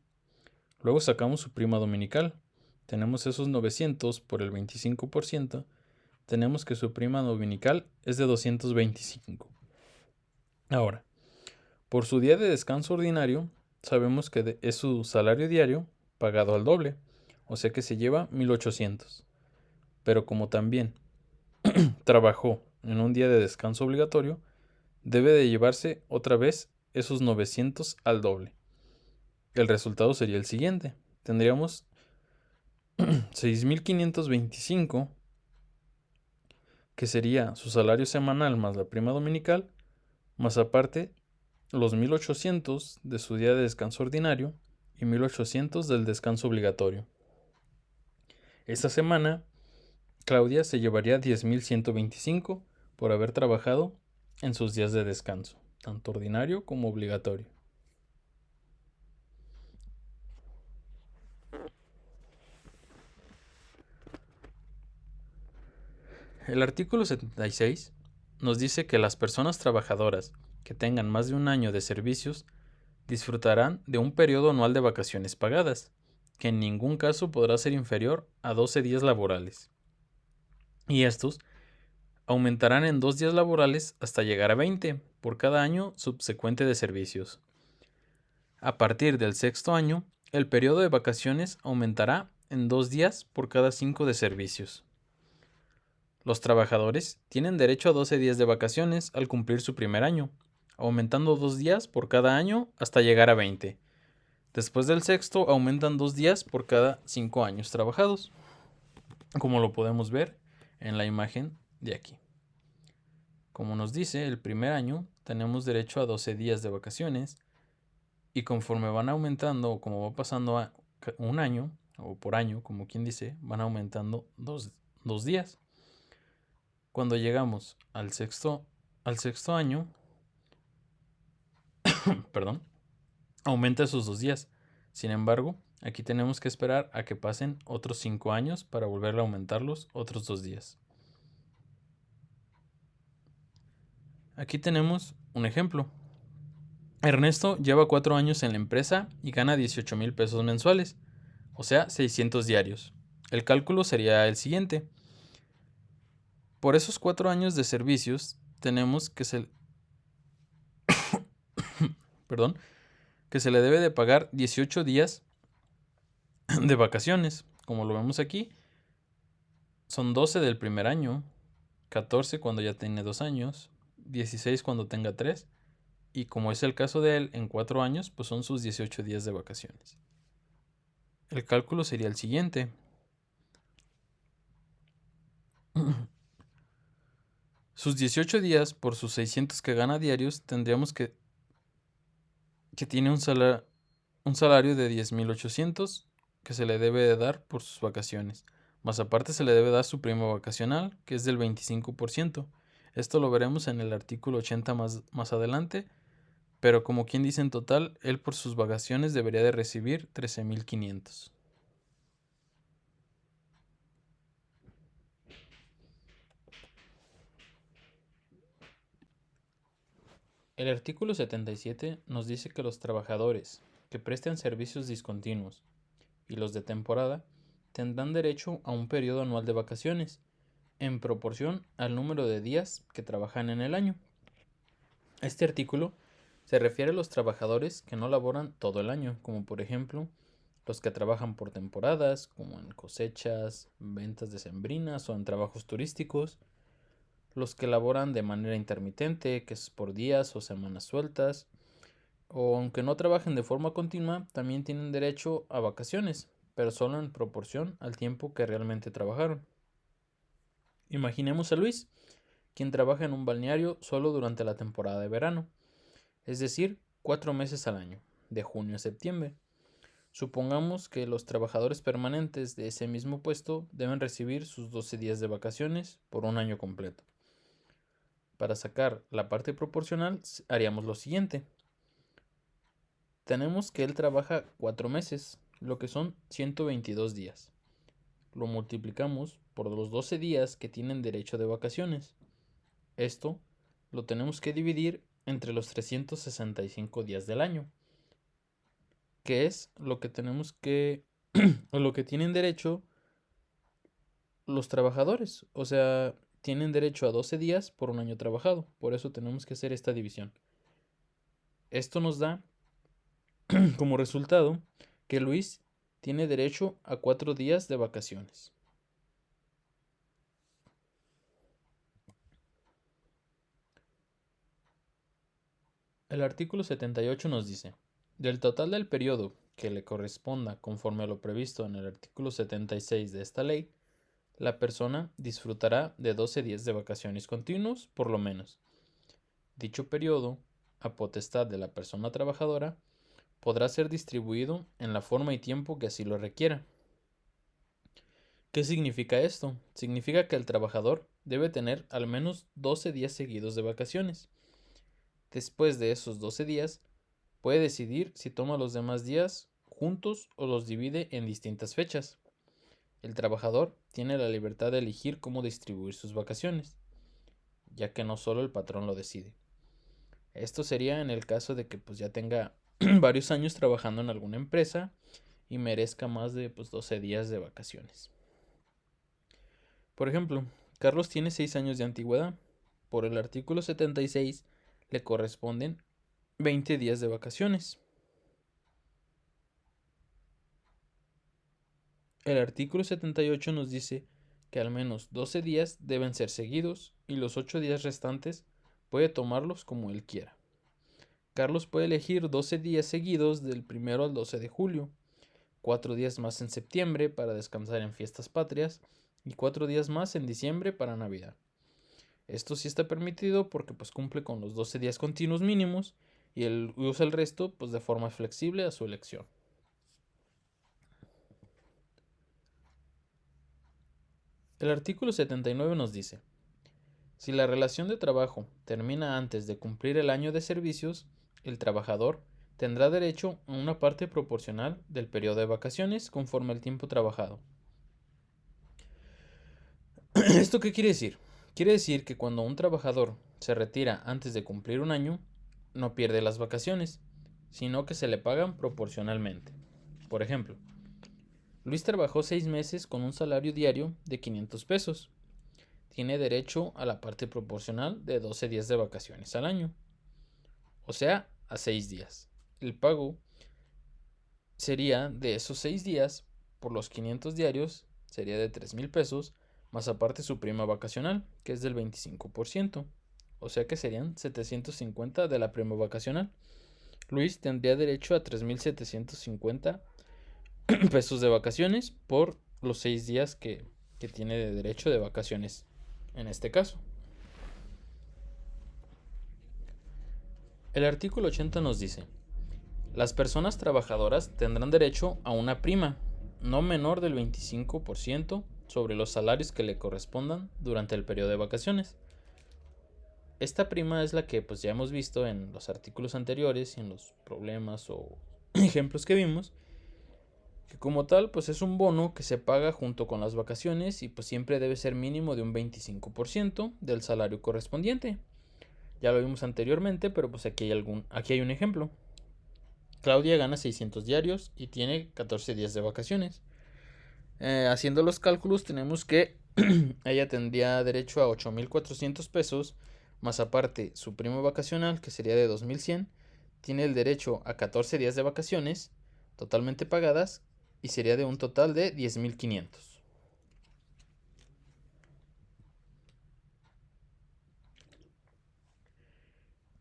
Luego sacamos su prima dominical. Tenemos esos 900 por el 25%. Tenemos que su prima dominical es de 225. Ahora, por su día de descanso ordinario, sabemos que es su salario diario pagado al doble, o sea que se lleva 1,800. Pero como también trabajó en un día de descanso obligatorio, debe de llevarse otra vez esos 900 al doble. El resultado sería el siguiente. Tendríamos 6,525, que sería su salario semanal más la prima dominical, más aparte los 1,800 de su día de descanso ordinario y 1,800 del descanso obligatorio. Esta semana, Claudia se llevaría 10,125 por haber trabajado en sus días de descanso, tanto ordinario como obligatorio. El artículo 76 nos dice que las personas trabajadoras que tengan más de un año de servicios disfrutarán de un periodo anual de vacaciones pagadas, que en ningún caso podrá ser inferior a 12 días laborales. Y estos aumentarán en 2 días laborales hasta llegar a 20 por cada año subsecuente de servicios. A partir del 6º año, el periodo de vacaciones aumentará en 2 días por cada 5 de servicios. Los trabajadores tienen derecho a 12 días de vacaciones al cumplir su primer año, aumentando 2 días por cada año hasta llegar a 20. Después del 6º aumentan 2 días por cada 5 años trabajados, como lo podemos ver en la imagen de aquí. Como nos dice, el primer año tenemos derecho a 12 días de vacaciones y conforme van aumentando o como va pasando a un año o por año, como quien dice, van aumentando 2 días. Cuando llegamos al sexto año, aumenta esos 2 días. Sin embargo, aquí tenemos que esperar a que pasen otros 5 años para volver a aumentarlos otros 2 días. Aquí tenemos un ejemplo. Ernesto lleva 4 años en la empresa y gana 18,000 pesos mensuales, o sea, 600 diarios. El cálculo sería el siguiente. Por esos 4 años de servicios, tenemos que se le debe de pagar 18 días de vacaciones. Como lo vemos aquí, son 12 del primer año, 14 cuando ya tiene 2 años, 16 cuando tenga 3, y como es el caso de él, en 4 años, pues son sus 18 días de vacaciones. El cálculo sería el siguiente. Sus 18 días por sus 600 que gana diarios, tendríamos que tiene un salario de 10,800 que se le debe de dar por sus vacaciones. Más aparte se le debe dar su prima vacacional, que es del 25%. Esto lo veremos en el artículo 80 más adelante, pero como quien dice en total, él por sus vacaciones debería de recibir 13,500. El artículo 77 nos dice que los trabajadores que presten servicios discontinuos y los de temporada tendrán derecho a un periodo anual de vacaciones en proporción al número de días que trabajan en el año. Este artículo se refiere a los trabajadores que no laboran todo el año, como por ejemplo los que trabajan por temporadas, como en cosechas, ventas decembrinas o en trabajos turísticos, los que laboran de manera intermitente, que es por días o semanas sueltas, o aunque no trabajen de forma continua, también tienen derecho a vacaciones, pero solo en proporción al tiempo que realmente trabajaron. Imaginemos a Luis, quien trabaja en un balneario solo durante la temporada de verano, es decir, 4 meses al año, de junio a septiembre. Supongamos que los trabajadores permanentes de ese mismo puesto deben recibir sus 12 días de vacaciones por un año completo. Para sacar la parte proporcional haríamos lo siguiente. Tenemos que él trabaja 4 meses, lo que son 122 días. Lo multiplicamos por los 12 días que tienen derecho de vacaciones. Esto lo tenemos que dividir entre los 365 días del año, que es lo que tenemos que o lo que tienen derecho los trabajadores. O sea, tienen derecho a 12 días por un año trabajado. Por eso tenemos que hacer esta división. Esto nos da como resultado que Luis tiene derecho a 4 días de vacaciones. El artículo 78 nos dice: del total del periodo que le corresponda conforme a lo previsto en el artículo 76 de esta ley, la persona disfrutará de 12 días de vacaciones continuos por lo menos. Dicho periodo, a potestad de la persona trabajadora, podrá ser distribuido en la forma y tiempo que así lo requiera. ¿Qué significa esto? Significa que el trabajador debe tener al menos 12 días seguidos de vacaciones. Después de esos 12 días, puede decidir si toma los demás días juntos o los divide en distintas fechas. El trabajador tiene la libertad de elegir cómo distribuir sus vacaciones, ya que no solo el patrón lo decide. Esto sería en el caso de que pues ya tenga varios años trabajando en alguna empresa y merezca más de 12 días de vacaciones. Por ejemplo, Carlos tiene 6 años de antigüedad. Por el artículo 76 le corresponden 20 días de vacaciones. El artículo 78 nos dice que al menos 12 días deben ser seguidos y los 8 días restantes puede tomarlos como él quiera. Carlos puede elegir 12 días seguidos del 1 al 12 de julio, 4 días más en septiembre para descansar en fiestas patrias y 4 días más en diciembre para Navidad. Esto sí está permitido porque pues cumple con los 12 días continuos mínimos y él usa el resto pues de forma flexible a su elección. El artículo 79 nos dice: si la relación de trabajo termina antes de cumplir el año de servicios, el trabajador tendrá derecho a una parte proporcional del periodo de vacaciones conforme al tiempo trabajado. ¿Esto qué quiere decir? Quiere decir que cuando un trabajador se retira antes de cumplir un año, no pierde las vacaciones, sino que se le pagan proporcionalmente. Por ejemplo, Luis trabajó 6 meses con un salario diario de 500 pesos. Tiene derecho a la parte proporcional de 12 días de vacaciones al año, o sea, a 6 días. El pago sería de esos 6 días por los 500 diarios, sería de 3,000 pesos, más aparte su prima vacacional, que es del 25%, o sea que serían 750 de la prima vacacional. Luis tendría derecho a 3,750 pesos de vacaciones por los 6 días que tiene de derecho de vacaciones en este caso. El artículo 80 nos dice: las personas trabajadoras tendrán derecho a una prima no menor del 25% sobre los salarios que le correspondan durante el periodo de vacaciones. Esta prima es la que pues ya hemos visto en los artículos anteriores y en los problemas o ejemplos que vimos, que como tal pues es un bono que se paga junto con las vacaciones y pues siempre debe ser mínimo de un 25% del salario correspondiente. Ya lo vimos anteriormente, pero pues aquí hay un ejemplo. Claudia gana 600 diarios y tiene 14 días de vacaciones. Haciendo los cálculos tenemos que ella tendría derecho a 8,400 pesos, más aparte su primo vacacional, que sería de 2,100. Tiene el derecho a 14 días de vacaciones totalmente pagadas y sería de un total de 10,500.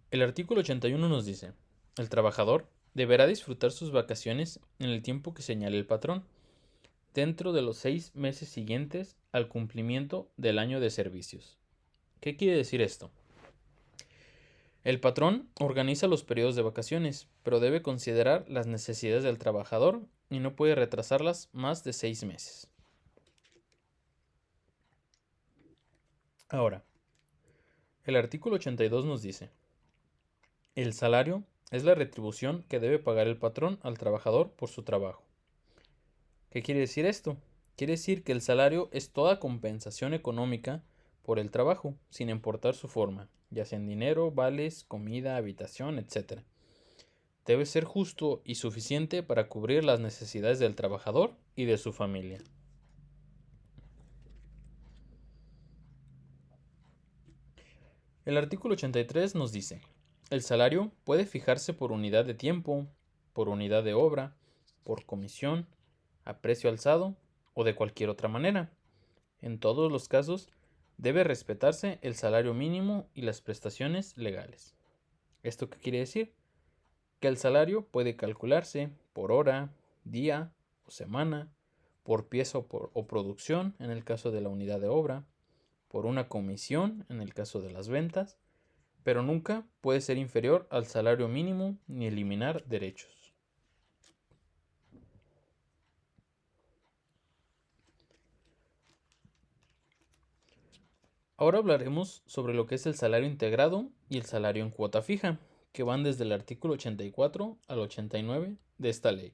El artículo 81 nos dice: el trabajador deberá disfrutar sus vacaciones en el tiempo que señale el patrón, dentro de los 6 meses siguientes al cumplimiento del año de servicios. ¿Qué quiere decir esto? El patrón organiza los periodos de vacaciones, pero debe considerar las necesidades del trabajador y no puede retrasarlas más de 6 meses. Ahora, el artículo 82 nos dice: el salario es la retribución que debe pagar el patrón al trabajador por su trabajo. ¿Qué quiere decir esto? Quiere decir que el salario es toda compensación económica por el trabajo, sin importar su forma, ya sea en dinero, vales, comida, habitación, etc. Debe ser justo y suficiente para cubrir las necesidades del trabajador y de su familia. El artículo 83 nos dice: el salario puede fijarse por unidad de tiempo, por unidad de obra, por comisión, a precio alzado o de cualquier otra manera. En todos los casos, debe respetarse el salario mínimo y las prestaciones legales. ¿Esto qué quiere decir? Que el salario puede calcularse por hora, día o semana, por pieza o producción en el caso de la unidad de obra, por una comisión en el caso de las ventas, pero nunca puede ser inferior al salario mínimo ni eliminar derechos. Ahora hablaremos sobre lo que es el salario integrado y el salario en cuota fija, que van desde el artículo 84 al 89 de esta ley.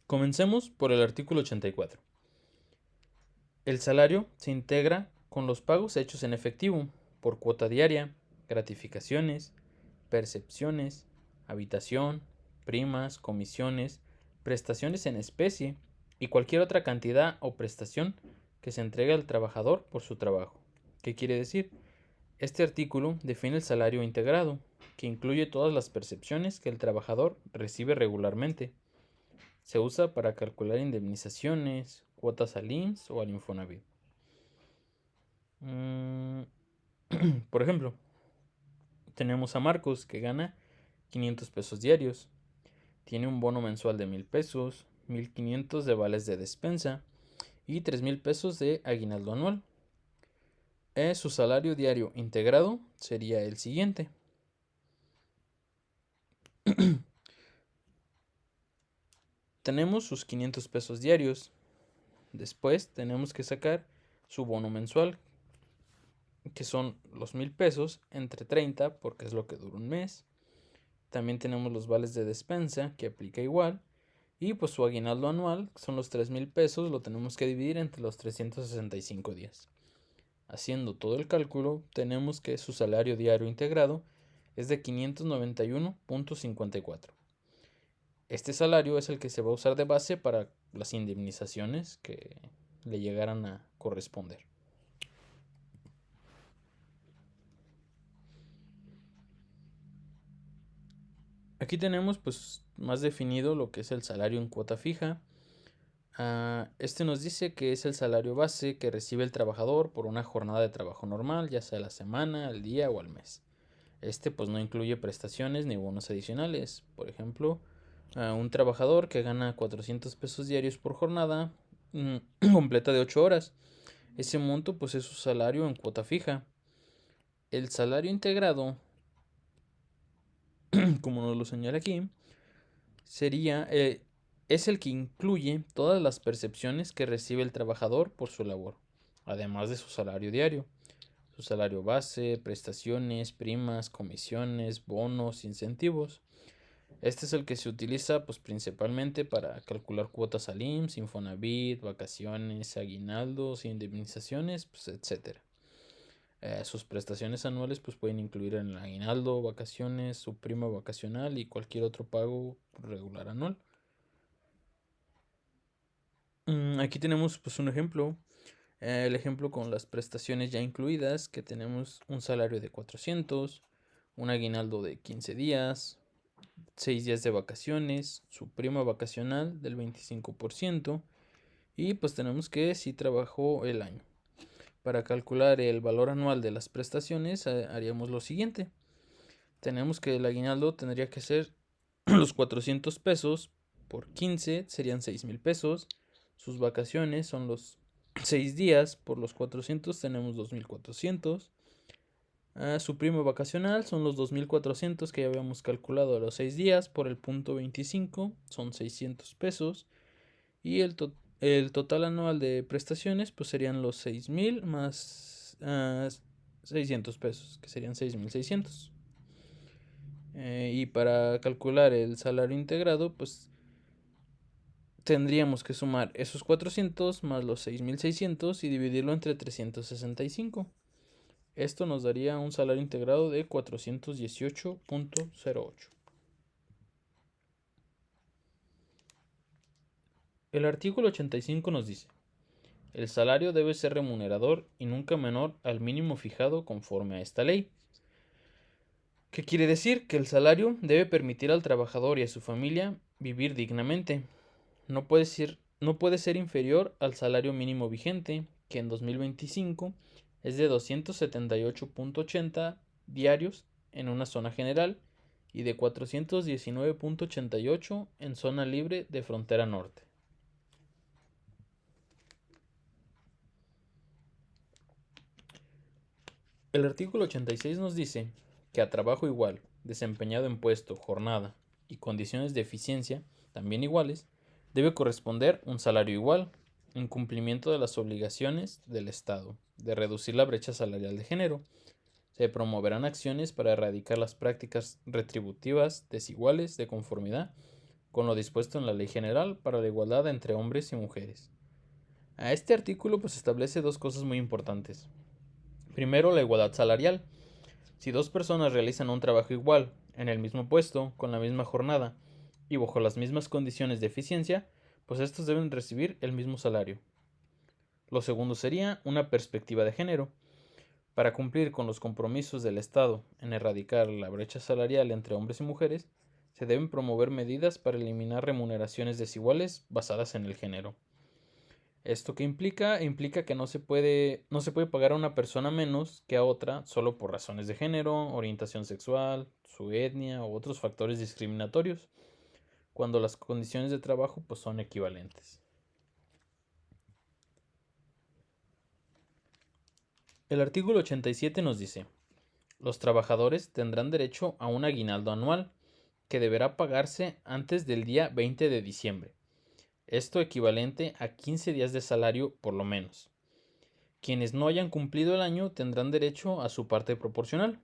Comencemos por el artículo 84. El salario se integra con los pagos hechos en efectivo, por cuota diaria, gratificaciones, percepciones, habitación, primas, comisiones, prestaciones en especie y cualquier otra cantidad o prestación que se entregue al trabajador por su trabajo. ¿Qué quiere decir? Este artículo define el salario integrado, que incluye todas las percepciones que el trabajador recibe regularmente. Se usa para calcular indemnizaciones, cuotas al IMSS o al Infonavit. Por ejemplo, tenemos a Marcos, que gana 500 pesos diarios. Tiene un bono mensual de 1000 pesos, 1500 de vales de despensa y 3000 pesos de aguinaldo anual. Su salario diario integrado sería el siguiente. Tenemos sus 500 pesos diarios. Después tenemos que sacar su bono mensual, que son los 1000 pesos entre 30, porque es lo que dura un mes. También tenemos los vales de despensa, que aplica igual. Y pues su aguinaldo anual, que son los 3000 pesos, lo tenemos que dividir entre los 365 días. Haciendo todo el cálculo, tenemos que su salario diario integrado es de 591.54. Este salario es el que se va a usar de base para las indemnizaciones que le llegaran a corresponder. Aquí tenemos pues más definido lo que es el salario en cuota fija. Este nos dice que es el salario base que recibe el trabajador por una jornada de trabajo normal, ya sea a la semana, al día o al mes. Este pues no incluye prestaciones ni bonos adicionales. Por ejemplo, un trabajador que gana 400 pesos diarios por jornada completa de 8 horas. Ese monto pues es su salario en cuota fija. El salario integrado, como nos lo señala aquí, sería es el que incluye todas las percepciones que recibe el trabajador por su labor, además de su salario diario, su salario base, prestaciones, primas, comisiones, bonos, incentivos. Este es el que se utiliza pues principalmente para calcular cuotas al IMSS, Infonavit, vacaciones, aguinaldos, indemnizaciones, pues, etc. Sus prestaciones anuales pues pueden incluir el aguinaldo, vacaciones, su prima vacacional y cualquier otro pago regular anual. Aquí tenemos pues un ejemplo. El ejemplo con las prestaciones ya incluidas, que tenemos un salario de 400, un aguinaldo de 15 días, 6 días de vacaciones, su prima vacacional del 25% y pues tenemos que si trabajó el año. Para calcular el valor anual de las prestaciones haríamos lo siguiente. Tenemos que el aguinaldo tendría que ser los 400 pesos por 15 serían 6000 pesos. Sus vacaciones son los 6 días, por los 400 tenemos 2400. Su primo vacacional son los 2.400 que ya habíamos calculado a los 6 días por el punto 25, son 600 pesos. Y el total anual de prestaciones pues serían los 6.000 más 600 pesos, que serían 6.600. Y para calcular el salario integrado, pues tendríamos que sumar esos 400 más los 6.600 y dividirlo entre 365. Esto nos daría un salario integrado de 418.08. El artículo 85 nos dice: el salario debe ser remunerador y nunca menor al mínimo fijado conforme a esta ley. ¿Qué quiere decir? Que el salario debe permitir al trabajador y a su familia vivir dignamente. No puede ser inferior al salario mínimo vigente, que en 2025 es de 278.80 diarios en una zona general y de 419.88 en zona libre de frontera norte. El artículo 86 nos dice que a trabajo igual, desempeñado en puesto, jornada y condiciones de eficiencia también iguales, debe corresponder un salario igual, en cumplimiento de las obligaciones del Estado de reducir la brecha salarial de género. Se promoverán acciones para erradicar las prácticas retributivas desiguales de conformidad con lo dispuesto en la Ley General para la Igualdad entre Hombres y Mujeres. A este artículo pues establece dos cosas muy importantes. Primero, la igualdad salarial. Si dos personas realizan un trabajo igual, en el mismo puesto, con la misma jornada y bajo las mismas condiciones de eficiencia, pues estos deben recibir el mismo salario. Lo segundo sería una perspectiva de género. Para cumplir con los compromisos del Estado en erradicar la brecha salarial entre hombres y mujeres, se deben promover medidas para eliminar remuneraciones desiguales basadas en el género. ¿Esto qué implica? Implica que no se puede pagar a una persona menos que a otra solo por razones de género, orientación sexual, su etnia u otros factores discriminatorios, cuando las condiciones de trabajo pues, son equivalentes. El artículo 87 nos dice: los trabajadores tendrán derecho a un aguinaldo anual que deberá pagarse antes del día 20 de diciembre. Esto equivalente a 15 días de salario por lo menos. Quienes no hayan cumplido el año tendrán derecho a su parte proporcional.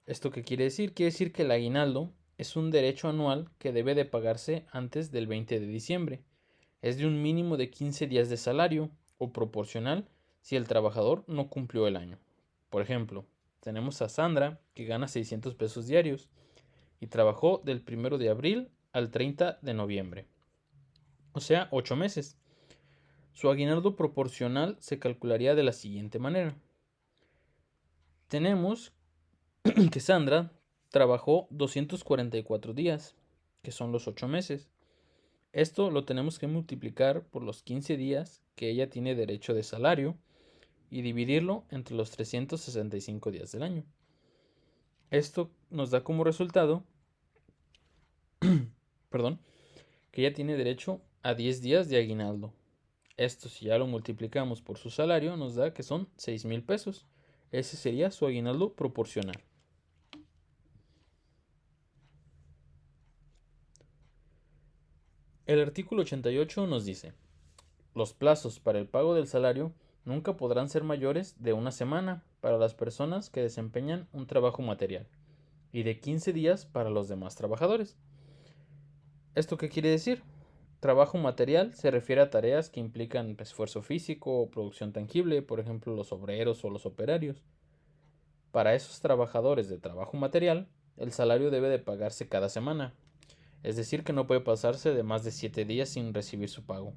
¿Esto qué quiere decir? Quiere decir que el aguinaldo es un derecho anual que debe de pagarse antes del 20 de diciembre. Es de un mínimo de 15 días de salario o proporcional si el trabajador no cumplió el año. Por ejemplo, tenemos a Sandra que gana 600 pesos diarios y trabajó del 1 de abril al 30 de noviembre. O sea, 8 meses. Su aguinaldo proporcional se calcularía de la siguiente manera. Tenemos que Sandra trabajó 244 días, que son los 8 meses. Esto lo tenemos que multiplicar por los 15 días que ella tiene derecho de salario y dividirlo entre los 365 días del año. Esto nos da como resultado que ella tiene derecho a 10 días de aguinaldo. Esto, si ya lo multiplicamos por su salario, nos da que son 6,000 pesos. Ese sería su aguinaldo proporcional. El artículo 88 nos dice: los plazos para el pago del salario nunca podrán ser mayores de una semana para las personas que desempeñan un trabajo material y de 15 días para los demás trabajadores. ¿Esto qué quiere decir? Trabajo material se refiere a tareas que implican esfuerzo físico o producción tangible, por ejemplo los obreros o los operarios. Para esos trabajadores de trabajo material, el salario debe de pagarse cada semana, es decir, que no puede pasarse de más de 7 días sin recibir su pago.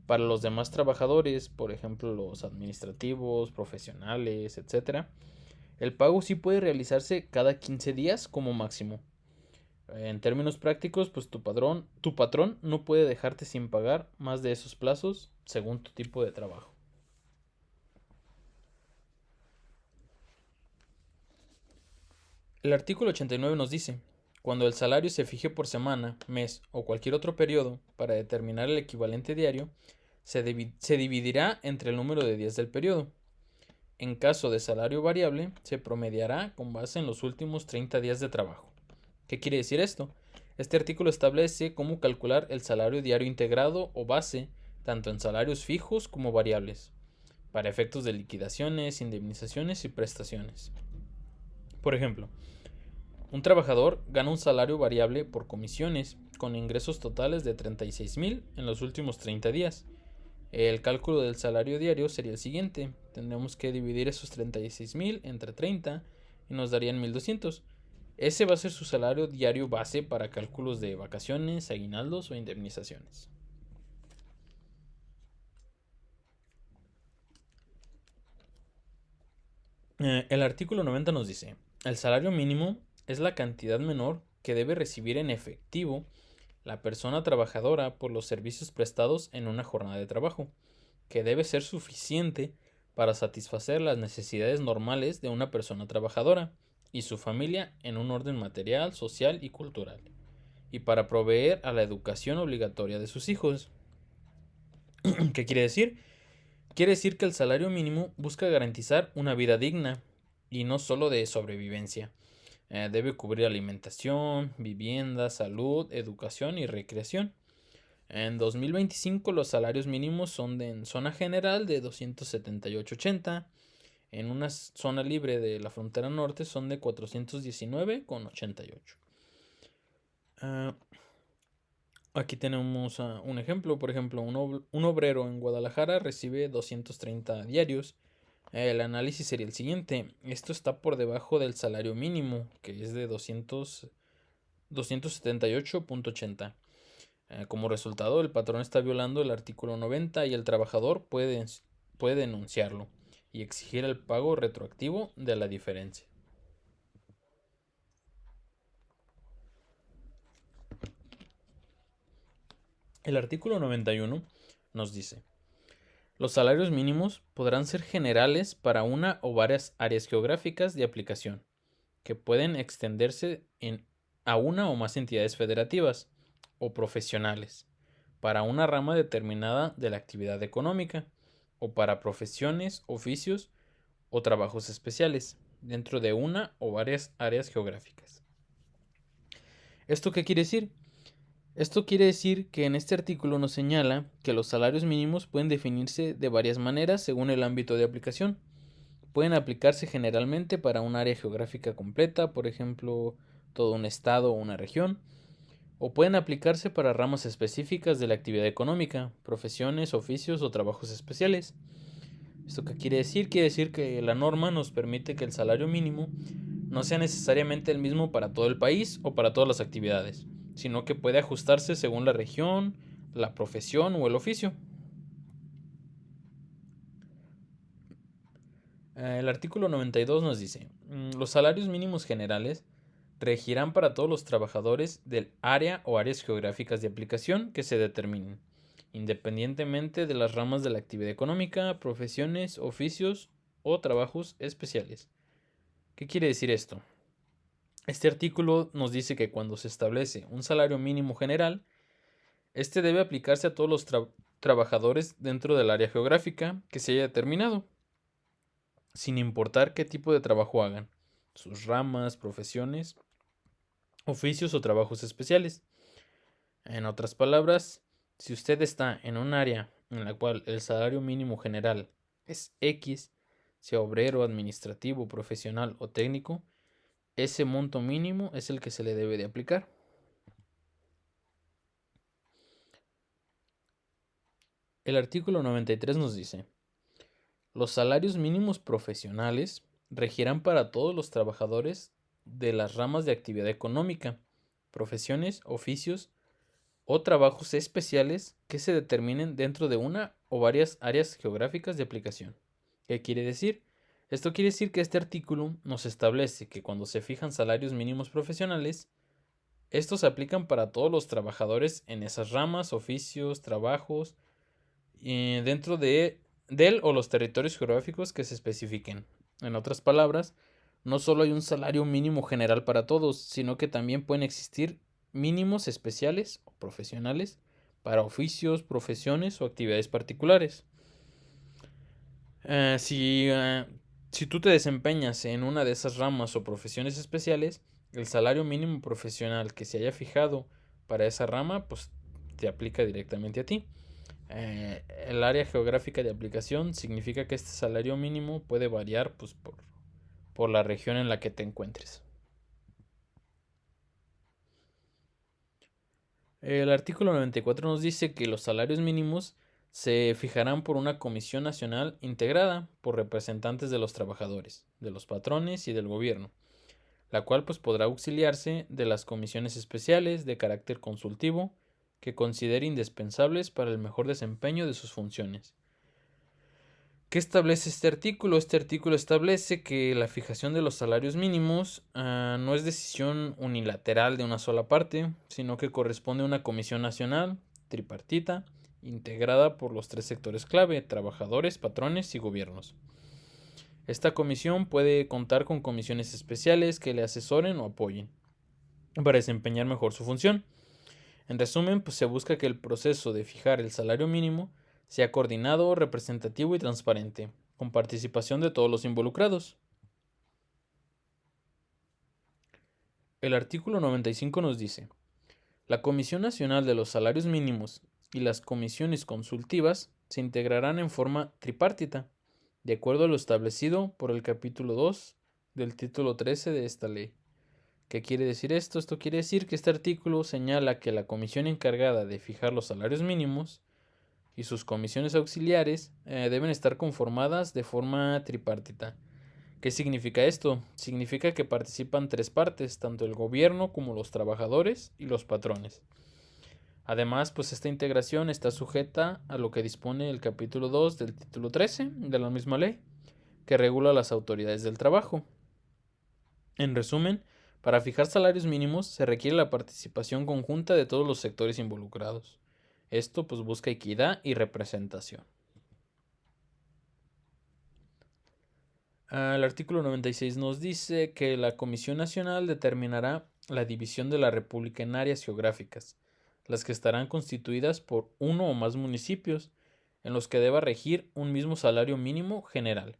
Para los demás trabajadores, por ejemplo los administrativos, profesionales, etc., el pago sí puede realizarse cada 15 días como máximo. En términos prácticos, pues tu patrón no puede dejarte sin pagar más de esos plazos según tu tipo de trabajo. El artículo 89 nos dice: cuando el salario se fije por semana, mes o cualquier otro periodo para determinar el equivalente diario, se dividirá entre el número de días del periodo. En caso de salario variable, se promediará con base en los últimos 30 días de trabajo. ¿Qué quiere decir esto? Este artículo establece cómo calcular el salario diario integrado o base, tanto en salarios fijos como variables, para efectos de liquidaciones, indemnizaciones y prestaciones. Por ejemplo, un trabajador gana un salario variable por comisiones con ingresos totales de 36,000 en los últimos 30 días. El cálculo del salario diario sería el siguiente. Tendremos que dividir esos 36,000 entre 30 y nos darían 1,200. Ese va a ser su salario diario base para cálculos de vacaciones, aguinaldos o indemnizaciones. El artículo 90 nos dice, el salario mínimo es la cantidad menor que debe recibir en efectivo la persona trabajadora por los servicios prestados en una jornada de trabajo, que debe ser suficiente para satisfacer las necesidades normales de una persona trabajadora y su familia en un orden material, social y cultural, y para proveer a la educación obligatoria de sus hijos. ¿Qué quiere decir? Quiere decir que el salario mínimo busca garantizar una vida digna y no solo de sobrevivencia. Debe cubrir alimentación, vivienda, salud, educación y recreación. En 2025 los salarios mínimos son en zona general de 278.80. En una zona libre de la frontera norte son de 419,88. Aquí tenemos un ejemplo. Por ejemplo, un obrero en Guadalajara recibe 230 diarios. El análisis sería el siguiente. Esto está por debajo del salario mínimo, que es de 278.80. Como resultado, el patrón está violando el artículo 90 y el trabajador puede denunciarlo y exigir el pago retroactivo de la diferencia. El artículo 91 nos dice, los salarios mínimos podrán ser generales para una o varias áreas geográficas de aplicación, que pueden extenderse a una o más entidades federativas o profesionales, para una rama determinada de la actividad económica, o para profesiones, oficios o trabajos especiales, dentro de una o varias áreas geográficas. ¿Esto qué quiere decir? Esto quiere decir que en este artículo nos señala que los salarios mínimos pueden definirse de varias maneras según el ámbito de aplicación. Pueden aplicarse generalmente para un área geográfica completa, por ejemplo, todo un estado o una región, o pueden aplicarse para ramas específicas de la actividad económica, profesiones, oficios o trabajos especiales. ¿Esto qué quiere decir? Quiere decir que la norma nos permite que el salario mínimo no sea necesariamente el mismo para todo el país o para todas las actividades, sino que puede ajustarse según la región, la profesión o el oficio. El artículo 92 nos dice, los salarios mínimos generales regirán para todos los trabajadores del área o áreas geográficas de aplicación que se determinen, independientemente de las ramas de la actividad económica, profesiones, oficios o trabajos especiales. ¿Qué quiere decir esto? Este artículo nos dice que cuando se establece un salario mínimo general, este debe aplicarse a todos los trabajadores dentro del área geográfica que se haya determinado, sin importar qué tipo de trabajo hagan, sus ramas, profesiones, oficios o trabajos especiales. En otras palabras, si usted está en un área en la cual el salario mínimo general es X, sea obrero, administrativo, profesional o técnico, ese monto mínimo es el que se le debe de aplicar. El artículo 93 nos dice, los salarios mínimos profesionales regirán para todos los trabajadores de las ramas de actividad económica, profesiones, oficios o trabajos especiales que se determinen dentro de una o varias áreas geográficas de aplicación. ¿Qué quiere decir? Esto quiere decir que este artículo nos establece que cuando se fijan salarios mínimos profesionales, estos se aplican para todos los trabajadores en esas ramas, oficios, trabajos, dentro del o los territorios geográficos que se especifiquen. En otras palabras, no solo hay un salario mínimo general para todos, sino que también pueden existir mínimos especiales o profesionales para oficios, profesiones o actividades particulares. Si Si tú te desempeñas en una de esas ramas o profesiones especiales, el salario mínimo profesional que se haya fijado para esa rama, pues te aplica directamente a ti. El área geográfica de aplicación significa que este salario mínimo puede variar pues, por la región en la que te encuentres. El artículo 94 nos dice que los salarios mínimos se fijarán por una comisión nacional integrada por representantes de los trabajadores, de los patrones y del gobierno, la cual pues podrá auxiliarse de las comisiones especiales de carácter consultivo que considere indispensables para el mejor desempeño de sus funciones. ¿Qué establece este artículo? Este artículo establece que la fijación de los salarios mínimos no es decisión unilateral de una sola parte, sino que corresponde a una comisión nacional, tripartita, integrada por los tres sectores clave: trabajadores, patrones y gobiernos. Esta comisión puede contar con comisiones especiales que le asesoren o apoyen para desempeñar mejor su función. En resumen, pues se busca que el proceso de fijar el salario mínimo sea coordinado, representativo y transparente, con participación de todos los involucrados. El artículo 95 nos dice: la Comisión Nacional de los Salarios Mínimos y las comisiones consultivas se integrarán en forma tripartita, de acuerdo a lo establecido por el capítulo 2 del título 13 de esta ley. ¿Qué quiere decir esto? Esto quiere decir que este artículo señala que la comisión encargada de fijar los salarios mínimos y sus comisiones auxiliares deben estar conformadas de forma tripartita. ¿Qué significa esto? Significa que participan tres partes, tanto el gobierno como los trabajadores y los patrones. Además, pues esta integración está sujeta a lo que dispone el capítulo 2 del título 13 de la misma ley, que regula las autoridades del trabajo. En resumen, para fijar salarios mínimos se requiere la participación conjunta de todos los sectores involucrados. Esto pues busca equidad y representación. El artículo 96 nos dice que la Comisión Nacional determinará la división de la República en áreas geográficas, las que estarán constituidas por uno o más municipios, en los que deba regir un mismo salario mínimo general,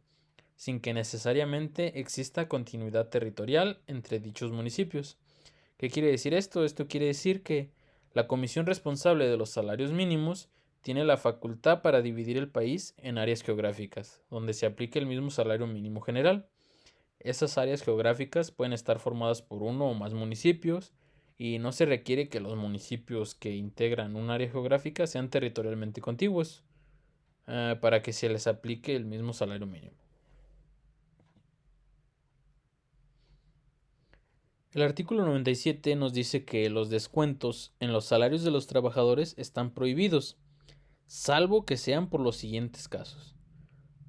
sin que necesariamente exista continuidad territorial entre dichos municipios. ¿Qué quiere decir esto? Esto quiere decir que la comisión responsable de los salarios mínimos tiene la facultad para dividir el país en áreas geográficas, donde se aplique el mismo salario mínimo general. Esas áreas geográficas pueden estar formadas por uno o más municipios y no se requiere que los municipios que integran un área geográfica sean territorialmente contiguos para que se les aplique el mismo salario mínimo. El artículo 97 nos dice que los descuentos en los salarios de los trabajadores están prohibidos, salvo que sean por los siguientes casos: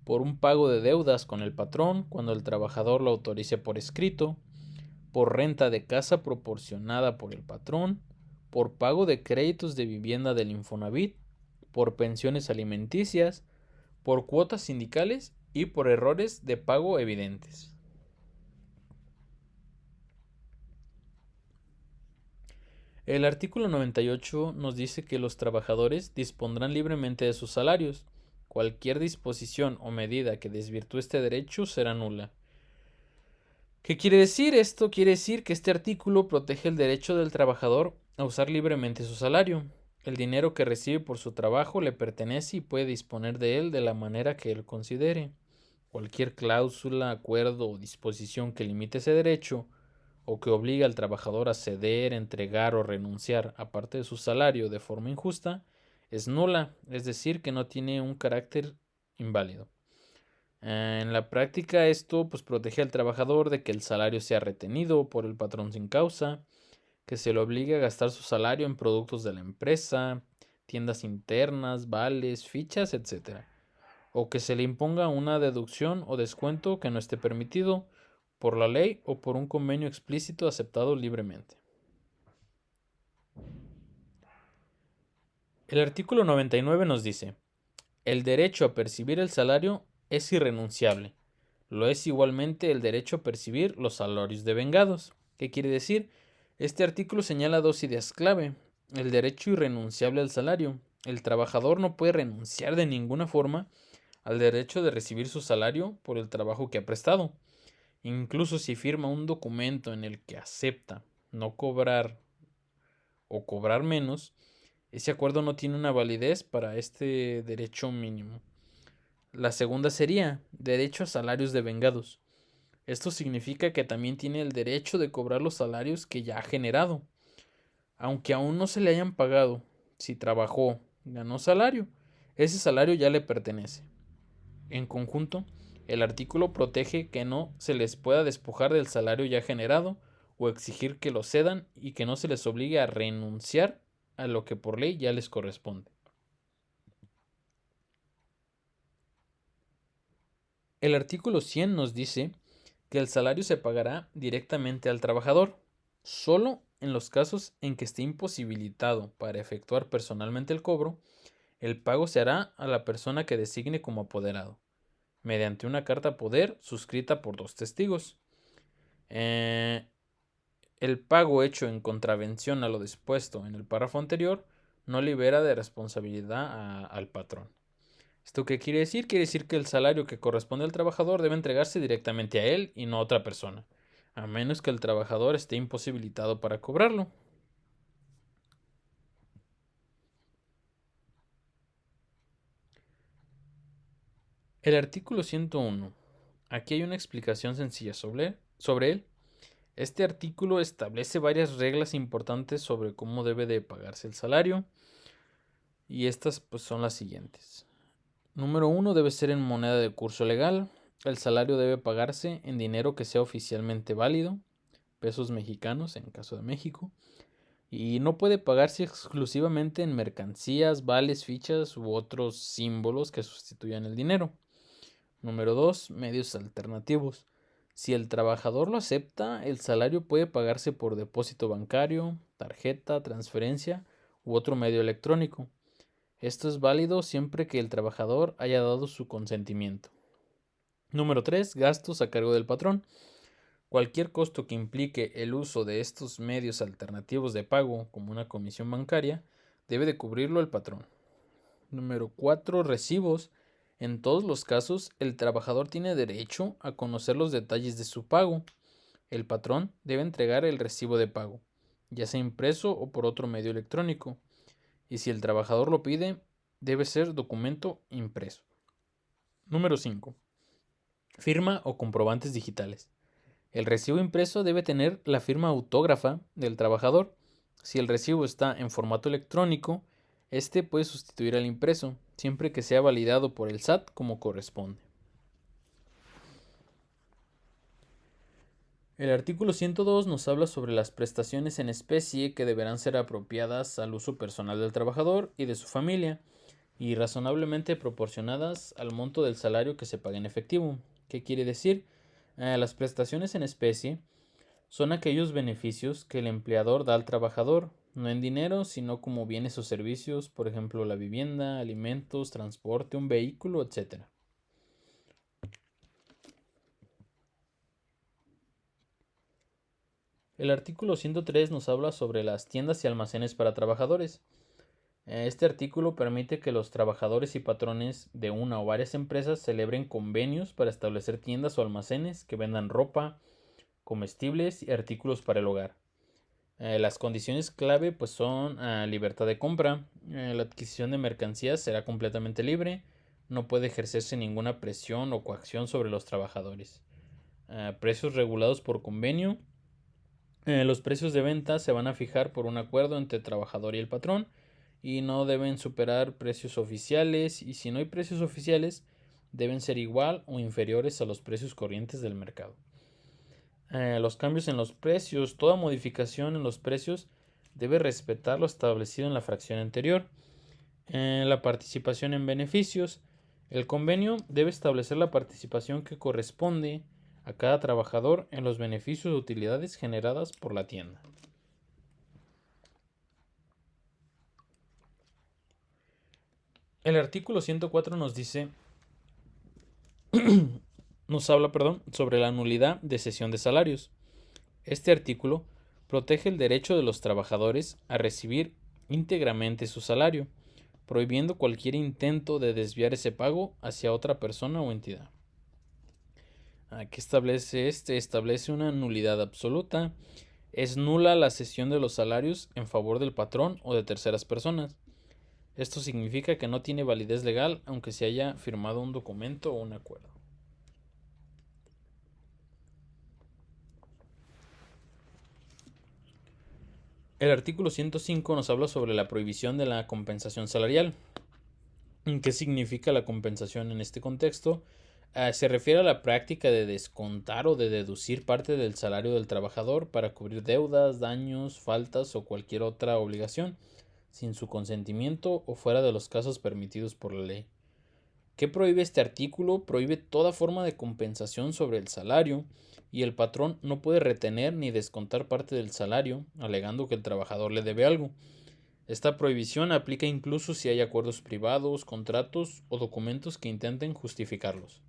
por un pago de deudas con el patrón cuando el trabajador lo autorice por escrito, por renta de casa proporcionada por el patrón, por pago de créditos de vivienda del Infonavit, por pensiones alimenticias, por cuotas sindicales y por errores de pago evidentes. El artículo 98 nos dice que los trabajadores dispondrán libremente de sus salarios. Cualquier disposición o medida que desvirtúe este derecho será nula. ¿Qué quiere decir esto? Quiere decir que este artículo protege el derecho del trabajador a usar libremente su salario. El dinero que recibe por su trabajo le pertenece y puede disponer de él de la manera que él considere. Cualquier cláusula, acuerdo o disposición que limite ese derecho o que obligue al trabajador a ceder, entregar o renunciar a parte de su salario de forma injusta es nula, es decir, que no tiene un carácter inválido. En la práctica esto pues protege al trabajador de que el salario sea retenido por el patrón sin causa, que se le obligue a gastar su salario en productos de la empresa, tiendas internas, vales, fichas, etc. O que se le imponga una deducción o descuento que no esté permitido por la ley o por un convenio explícito aceptado libremente. El artículo 99 nos dice: el derecho a percibir el salario es irrenunciable. Lo es igualmente el derecho a percibir los salarios devengados. ¿Qué quiere decir? Este artículo señala dos ideas clave: el derecho irrenunciable al salario. El trabajador no puede renunciar de ninguna forma al derecho de recibir su salario por el trabajo que ha prestado. Incluso si firma un documento en el que acepta no cobrar o cobrar menos, ese acuerdo no tiene una validez para este derecho mínimo. La segunda sería derecho a salarios devengados. Esto significa que también tiene el derecho de cobrar los salarios que ya ha generado, aunque aún no se le hayan pagado. Si trabajó, ganó salario, ese salario ya le pertenece. En conjunto, el artículo protege que no se les pueda despojar del salario ya generado o exigir que lo cedan y que no se les obligue a renunciar a lo que por ley ya les corresponde. El artículo 100 nos dice que el salario se pagará directamente al trabajador, solo en los casos en que esté imposibilitado para efectuar personalmente el cobro. El pago se hará a la persona que designe como apoderado, mediante una carta poder suscrita por 2 testigos. El pago hecho en contravención a lo dispuesto en el párrafo anterior no libera de responsabilidad al patrón. ¿Esto qué quiere decir? Quiere decir que el salario que corresponde al trabajador debe entregarse directamente a él y no a otra persona, a menos que el trabajador esté imposibilitado para cobrarlo. El artículo 101. Aquí hay una explicación sencilla sobre él. Este artículo establece varias reglas importantes sobre cómo debe de pagarse el salario, y estas pues son las siguientes. Número 1, debe ser en moneda de curso legal. El salario debe pagarse en dinero que sea oficialmente válido, pesos mexicanos en caso de México, y no puede pagarse exclusivamente en mercancías, vales, fichas u otros símbolos que sustituyan el dinero. Número 2, medios alternativos. Si el trabajador lo acepta, el salario puede pagarse por depósito bancario, tarjeta, transferencia u otro medio electrónico. Esto es válido siempre que el trabajador haya dado su consentimiento. Número 3. Gastos a cargo del patrón. Cualquier costo que implique el uso de estos medios alternativos de pago, como una comisión bancaria, debe de cubrirlo el patrón. Número 4. Recibos. En todos los casos, el trabajador tiene derecho a conocer los detalles de su pago. El patrón debe entregar el recibo de pago, ya sea impreso o por otro medio electrónico, y si el trabajador lo pide, debe ser documento impreso. Número 5. Firma o comprobantes digitales. El recibo impreso debe tener la firma autógrafa del trabajador. Si el recibo está en formato electrónico, este puede sustituir al impreso, siempre que sea validado por el SAT como corresponde. El artículo 102 nos habla sobre las prestaciones en especie que deberán ser apropiadas al uso personal del trabajador y de su familia y razonablemente proporcionadas al monto del salario que se paga en efectivo. ¿Qué quiere decir? Las prestaciones en especie son aquellos beneficios que el empleador da al trabajador, no en dinero, sino como bienes o servicios, por ejemplo, la vivienda, alimentos, transporte, un vehículo, etc. El artículo 103 nos habla sobre las tiendas y almacenes para trabajadores. Este artículo permite que los trabajadores y patrones de una o varias empresas celebren convenios para establecer tiendas o almacenes que vendan ropa, comestibles y artículos para el hogar. Las condiciones clave pues son libertad de compra. La adquisición de mercancías será completamente libre. No puede ejercerse ninguna presión o coacción sobre los trabajadores. Precios regulados por convenio. Los precios de venta se van a fijar por un acuerdo entre el trabajador y el patrón y no deben superar precios oficiales, y si no hay precios oficiales deben ser igual o inferiores a los precios corrientes del mercado. Los cambios en los precios. Toda modificación en los precios debe respetar lo establecido en la fracción anterior. La participación en beneficios. El convenio debe establecer la participación que corresponde a cada trabajador en los beneficios o utilidades generadas por la tienda. El artículo 104 nos dice sobre la nulidad de cesión de salarios. Este artículo protege el derecho de los trabajadores a recibir íntegramente su salario, prohibiendo cualquier intento de desviar ese pago hacia otra persona o entidad. ¿Qué establece este? Establece una nulidad absoluta. Es nula la cesión de los salarios en favor del patrón o de terceras personas. Esto significa que no tiene validez legal aunque se haya firmado un documento o un acuerdo. El artículo 105 nos habla sobre la prohibición de la compensación salarial. ¿Qué significa la compensación en este contexto? Se refiere a la práctica de descontar o de deducir parte del salario del trabajador para cubrir deudas, daños, faltas o cualquier otra obligación, sin su consentimiento o fuera de los casos permitidos por la ley. ¿Qué prohíbe este artículo? Prohíbe toda forma de compensación sobre el salario y el patrón no puede retener ni descontar parte del salario, alegando que el trabajador le debe algo. Esta prohibición aplica incluso si hay acuerdos privados, contratos o documentos que intenten justificarlos.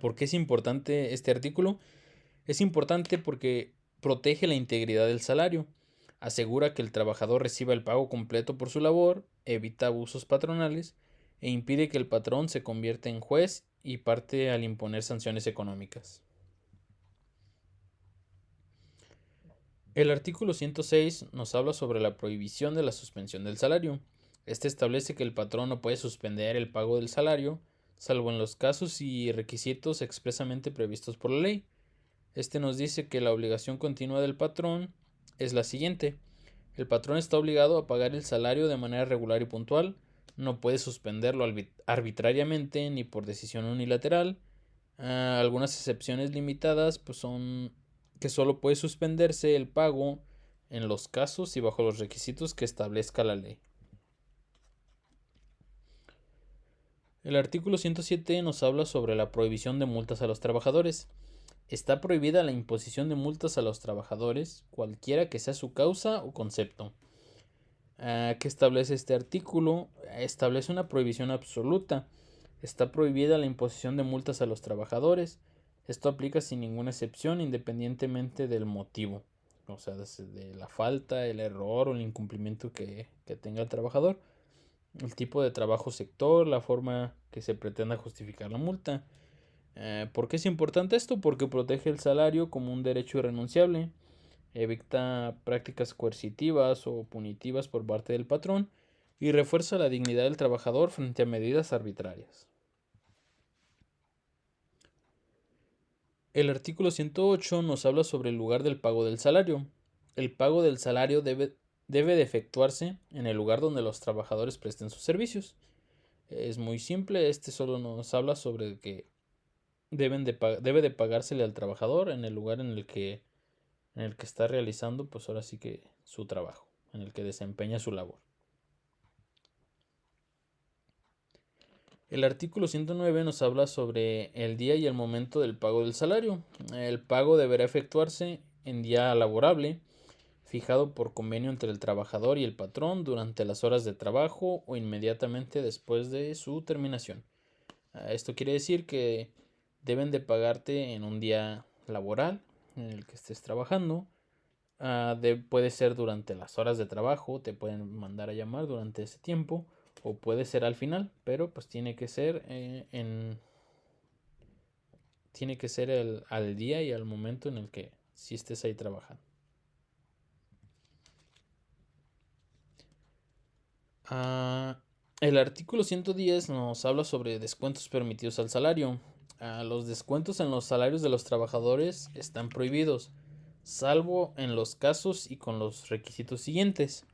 ¿Por qué es importante este artículo? Es importante porque protege la integridad del salario, asegura que el trabajador reciba el pago completo por su labor, evita abusos patronales e impide que el patrón se convierta en juez y parte al imponer sanciones económicas. El artículo 106 nos habla sobre la prohibición de la suspensión del salario. Este establece que el patrón no puede suspender el pago del salario, salvo en los casos y requisitos expresamente previstos por la ley. Este nos dice que la obligación continua del patrón es la siguiente. El patrón está obligado a pagar el salario de manera regular y puntual, no puede suspenderlo arbitrariamente ni por decisión unilateral. Algunas excepciones limitadas pues son que solo puede suspenderse el pago en los casos y bajo los requisitos que establezca la ley. El artículo 107 nos habla sobre la prohibición de multas a los trabajadores. Está prohibida la imposición de multas a los trabajadores, cualquiera que sea su causa o concepto. ¿Qué establece este artículo? Establece una prohibición absoluta. Está prohibida la imposición de multas a los trabajadores. Esto aplica sin ninguna excepción, independientemente del motivo, o sea, de la falta, el error o el incumplimiento que tenga el trabajador, el tipo de trabajo sector, la forma que se pretenda justificar la multa. ¿Por qué es importante esto? Porque protege el salario como un derecho irrenunciable, evita prácticas coercitivas o punitivas por parte del patrón y refuerza la dignidad del trabajador frente a medidas arbitrarias. El artículo 108 nos habla sobre el lugar del pago del salario. El pago del salario debe de efectuarse en el lugar donde los trabajadores presten sus servicios. Es muy simple, este solo nos habla sobre que debe de pagársele al trabajador en el lugar en el que está realizando, pues ahora sí que su trabajo, en el que desempeña su labor. El artículo 109 nos habla sobre el día y el momento del pago del salario. El pago deberá efectuarse en día laborable, fijado por convenio entre el trabajador y el patrón durante las horas de trabajo o inmediatamente después de su terminación. Esto quiere decir que deben de pagarte en un día laboral en el que estés trabajando. Puede ser durante las horas de trabajo, te pueden mandar a llamar durante ese tiempo o puede ser al final, pero pues tiene que ser al día y al momento en el que sí estés ahí trabajando. El artículo 110 nos habla sobre descuentos permitidos al salario. Los descuentos en los salarios de los trabajadores están prohibidos, salvo en los casos y con los requisitos siguientes.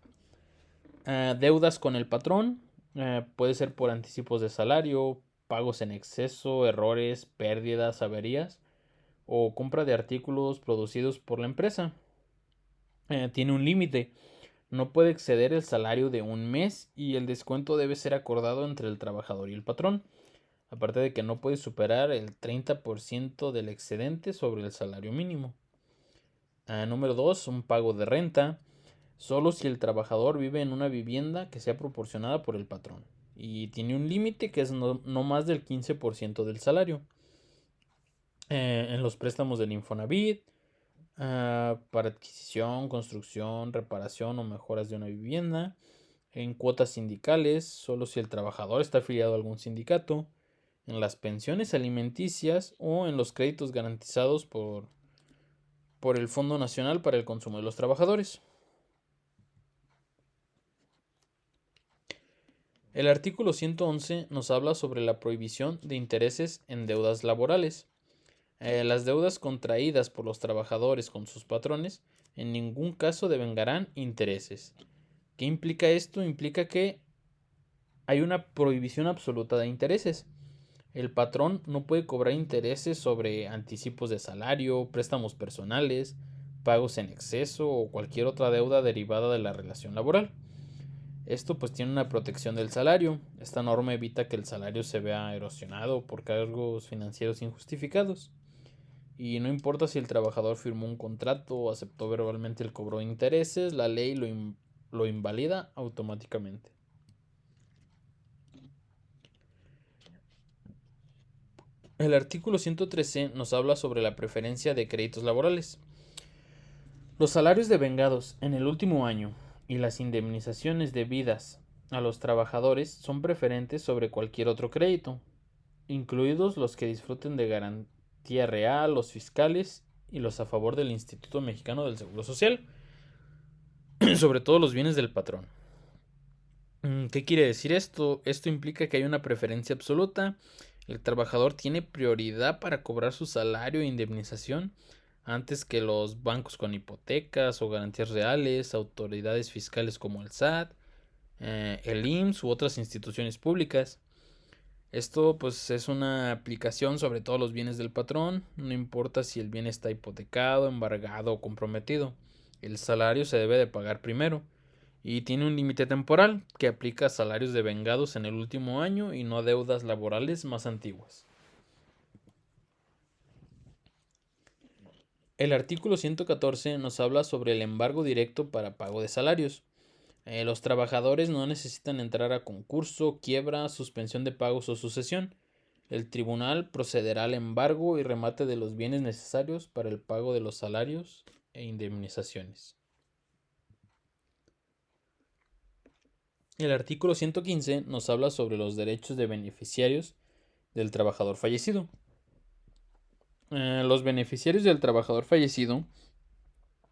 Deudas con el patrón, puede ser por anticipos de salario, pagos en exceso, errores, pérdidas, averías o compra de artículos producidos por la empresa. Tiene un límite. No puede exceder el salario de un mes y el descuento debe ser acordado entre el trabajador y el patrón. Aparte de que no puede superar el 30% del excedente sobre el salario mínimo. Número 2. Un pago de renta. Solo si el trabajador vive en una vivienda que sea proporcionada por el patrón. Y tiene un límite que es no más del 15% del salario. En los préstamos del Infonavit, para adquisición, construcción, reparación o mejoras de una vivienda, en cuotas sindicales, solo si el trabajador está afiliado a algún sindicato, en las pensiones alimenticias o en los créditos garantizados por el Fondo Nacional para el Consumo de los Trabajadores. El artículo 111 nos habla sobre la prohibición de intereses en deudas laborales. Las deudas contraídas por los trabajadores con sus patrones en ningún caso devengarán intereses. ¿Qué implica esto? Implica que hay una prohibición absoluta de intereses. El patrón no puede cobrar intereses sobre anticipos de salario, préstamos personales, pagos en exceso o cualquier otra deuda derivada de la relación laboral. Esto pues tiene una protección del salario. Esta norma evita que el salario se vea erosionado por cargos financieros injustificados. Y no importa si el trabajador firmó un contrato o aceptó verbalmente el cobro de intereses, la ley lo invalida automáticamente. El artículo 113 nos habla sobre la preferencia de créditos laborales. Los salarios devengados en el último año y las indemnizaciones debidas a los trabajadores son preferentes sobre cualquier otro crédito, incluidos los que disfruten de garantía real, los fiscales y los a favor del Instituto Mexicano del Seguro Social, sobre todo los bienes del patrón. ¿Qué quiere decir esto? Esto implica que hay una preferencia absoluta. El trabajador tiene prioridad para cobrar su salario e indemnización antes que los bancos con hipotecas o garantías reales, autoridades fiscales como el SAT, el IMSS u otras instituciones públicas. Esto pues es una aplicación sobre todos los bienes del patrón, no importa si el bien está hipotecado, embargado o comprometido. El salario se debe de pagar primero y tiene un límite temporal que aplica a salarios devengados en el último año y no a deudas laborales más antiguas. El artículo 114 nos habla sobre el embargo directo para pago de salarios. Los trabajadores no necesitan entrar a concurso, quiebra, suspensión de pagos o sucesión. El tribunal procederá al embargo y remate de los bienes necesarios para el pago de los salarios e indemnizaciones. El artículo 115 nos habla sobre los derechos de beneficiarios del trabajador fallecido. Los beneficiarios del trabajador fallecido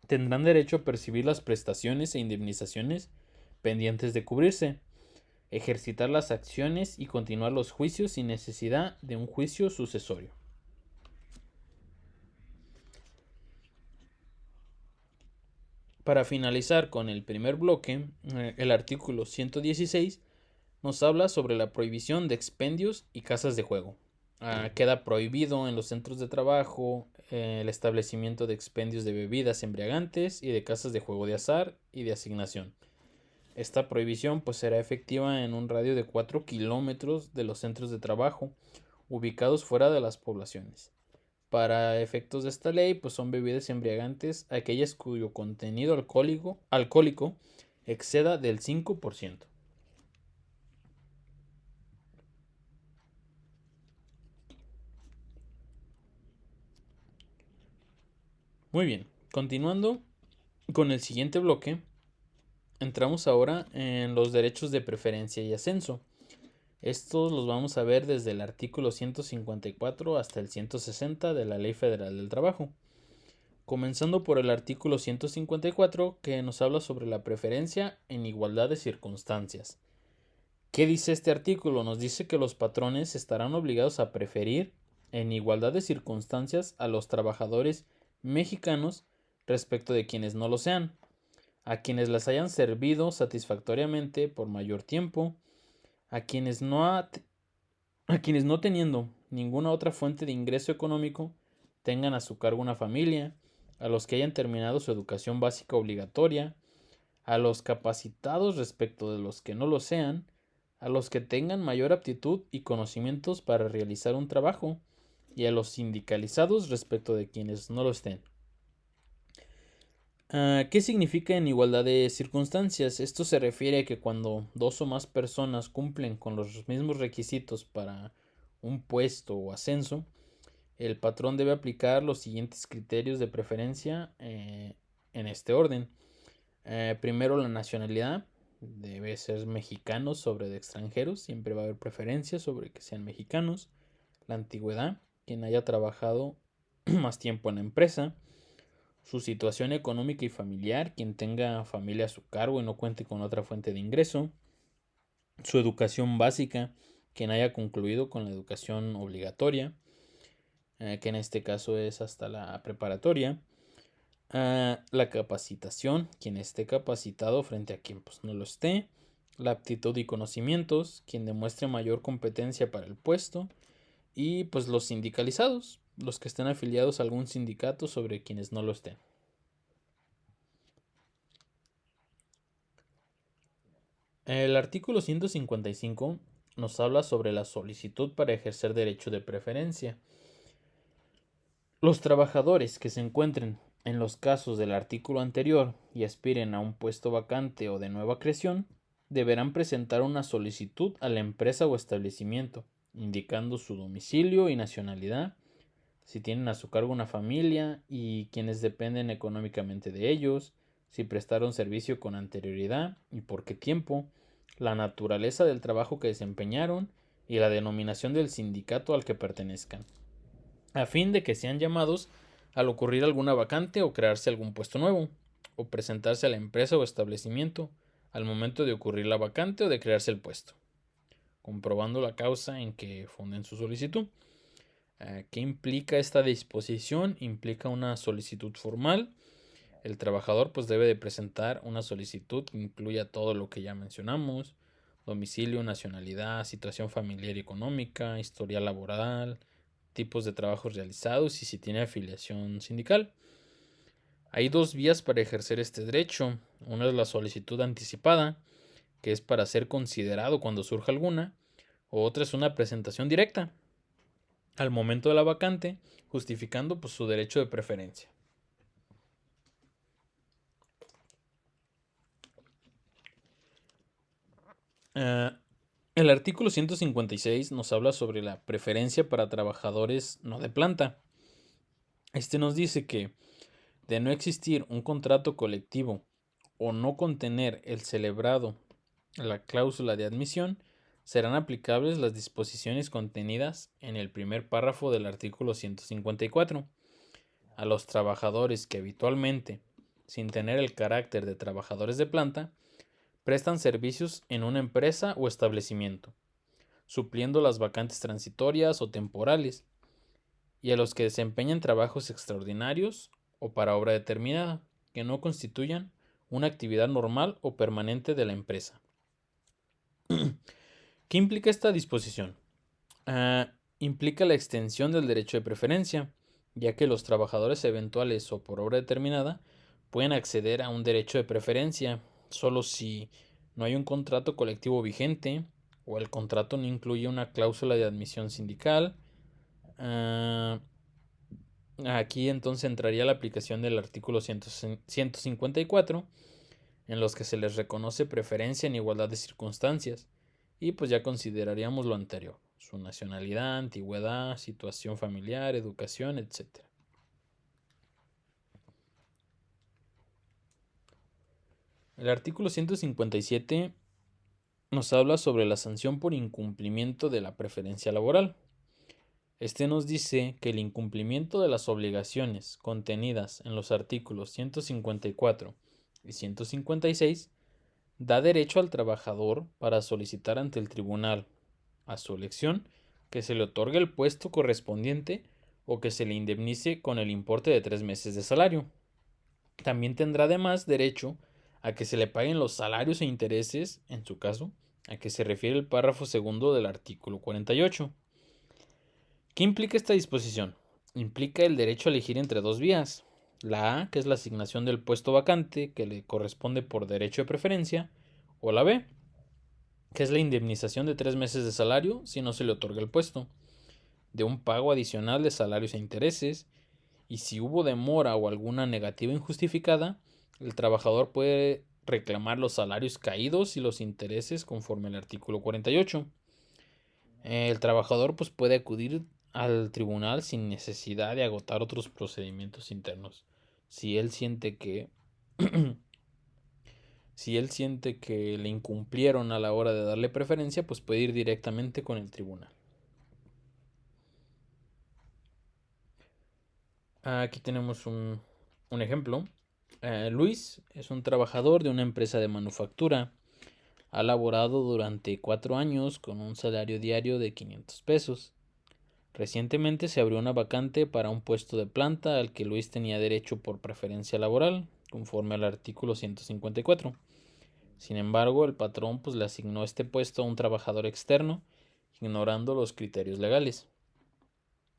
tendrán derecho a percibir las prestaciones e indemnizaciones pendientes de cubrirse, ejercitar las acciones y continuar los juicios sin necesidad de un juicio sucesorio. Para finalizar con el primer bloque, el artículo 116 nos habla sobre la prohibición de expendios y casas de juego. Queda prohibido en los centros de trabajo el establecimiento de expendios de bebidas embriagantes y de casas de juego de azar y de asignación. Esta prohibición pues será efectiva en un radio de 4 kilómetros de los centros de trabajo ubicados fuera de las poblaciones. Para efectos de esta ley, pues son bebidas embriagantes aquellas cuyo contenido alcohólico exceda del 5%. Muy bien, continuando con el siguiente bloque, entramos ahora en los derechos de preferencia y ascenso. Estos los vamos a ver desde el artículo 154 hasta el 160 de la Ley Federal del Trabajo. Comenzando por el artículo 154 que nos habla sobre la preferencia en igualdad de circunstancias. ¿Qué dice este artículo? Nos dice que los patrones estarán obligados a preferir en igualdad de circunstancias a los trabajadores mexicanos respecto de quienes no lo sean, a quienes las hayan servido satisfactoriamente por mayor tiempo, a quienes no teniendo ninguna otra fuente de ingreso económico tengan a su cargo una familia, a los que hayan terminado su educación básica obligatoria, a los capacitados respecto de los que no lo sean, a los que tengan mayor aptitud y conocimientos para realizar un trabajo, y a los sindicalizados respecto de quienes no lo estén. ¿Qué significa en igualdad de circunstancias? Esto se refiere a que cuando dos o más personas cumplen con los mismos requisitos para un puesto o ascenso, el patrón debe aplicar los siguientes criterios de preferencia en este orden. Primero, la nacionalidad. debe ser mexicanos sobre de extranjeros, siempre va a haber preferencia sobre que sean mexicanos. La antigüedad, quien haya trabajado más tiempo en la empresa. Su situación económica y familiar, quien tenga familia a su cargo y no cuente con otra fuente de ingreso. Su educación básica, quien haya concluido con la educación obligatoria, que en este caso es hasta la preparatoria. La capacitación, quien esté capacitado frente a quien pues, no lo esté. La aptitud y conocimientos, quien demuestre mayor competencia para el puesto. Y pues los sindicalizados, los que estén afiliados a algún sindicato sobre quienes no lo estén. El artículo 155 nos habla sobre la solicitud para ejercer derecho de preferencia. Los trabajadores que se encuentren en los casos del artículo anterior y aspiren a un puesto vacante o de nueva creación, deberán presentar una solicitud a la empresa o establecimiento, indicando su domicilio y nacionalidad, si tienen a su cargo una familia y quienes dependen económicamente de ellos, si prestaron servicio con anterioridad y por qué tiempo, la naturaleza del trabajo que desempeñaron y la denominación del sindicato al que pertenezcan, a fin de que sean llamados al ocurrir alguna vacante o crearse algún puesto nuevo, o presentarse a la empresa o establecimiento al momento de ocurrir la vacante o de crearse el puesto, comprobando la causa en que funden su solicitud. ¿Qué implica esta disposición? Implica una solicitud formal. El trabajador pues debe de presentar una solicitud que incluya todo lo que ya mencionamos: domicilio, nacionalidad, situación familiar y económica, historial laboral, tipos de trabajos realizados y si tiene afiliación sindical. Hay dos vías para ejercer este derecho. Una es la solicitud anticipada, que es para ser considerado cuando surja alguna, o otra es una presentación directa al momento de la vacante, justificando pues, su derecho de preferencia. El artículo 156 nos habla sobre la preferencia para trabajadores no de planta. Este nos dice que de no existir un contrato colectivo o no contener el celebrado la cláusula de admisión, serán aplicables las disposiciones contenidas en el primer párrafo del artículo 154 a los trabajadores que habitualmente, sin tener el carácter de trabajadores de planta, prestan servicios en una empresa o establecimiento, supliendo las vacantes transitorias o temporales, y a los que desempeñan trabajos extraordinarios o para obra determinada, que no constituyan una actividad normal o permanente de la empresa. ¿Qué implica esta disposición? Implica la extensión del derecho de preferencia, ya que los trabajadores eventuales o por obra determinada pueden acceder a un derecho de preferencia solo si no hay un contrato colectivo vigente o el contrato no incluye una cláusula de admisión sindical. Aquí entonces entraría la aplicación del artículo 154, en los que se les reconoce preferencia en igualdad de circunstancias, y pues ya consideraríamos lo anterior: su nacionalidad, antigüedad, situación familiar, educación, etc. El artículo 157 nos habla sobre la sanción por incumplimiento de la preferencia laboral. Este nos dice que el incumplimiento de las obligaciones contenidas en los artículos 154 y 156 da derecho al trabajador para solicitar ante el tribunal, a su elección, que se le otorgue el puesto correspondiente o que se le indemnice con el importe de 3 meses de salario. También tendrá además derecho a que se le paguen los salarios e intereses, en su caso, a que se refiere el párrafo segundo del artículo 48. ¿Qué implica esta disposición? Implica el derecho a elegir entre dos vías: la A, que es la asignación del puesto vacante que le corresponde por derecho de preferencia, o la B, que es la indemnización de 3 meses de salario si no se le otorga el puesto, de un pago adicional de salarios e intereses, y si hubo demora o alguna negativa injustificada, el trabajador puede reclamar los salarios caídos y los intereses conforme al artículo 48. El trabajador pues, puede acudir al tribunal sin necesidad de agotar otros procedimientos internos. Si él siente que Si él siente que le incumplieron a la hora de darle preferencia, pues puede ir directamente con el tribunal. Aquí tenemos un ejemplo. Luis es un trabajador de una empresa de manufactura. Ha laborado durante 4 años con un salario diario de 500 pesos. Recientemente se abrió una vacante para un puesto de planta al que Luis tenía derecho por preferencia laboral, conforme al artículo 154. Sin embargo, el patrón pues le asignó este puesto a un trabajador externo, ignorando los criterios legales.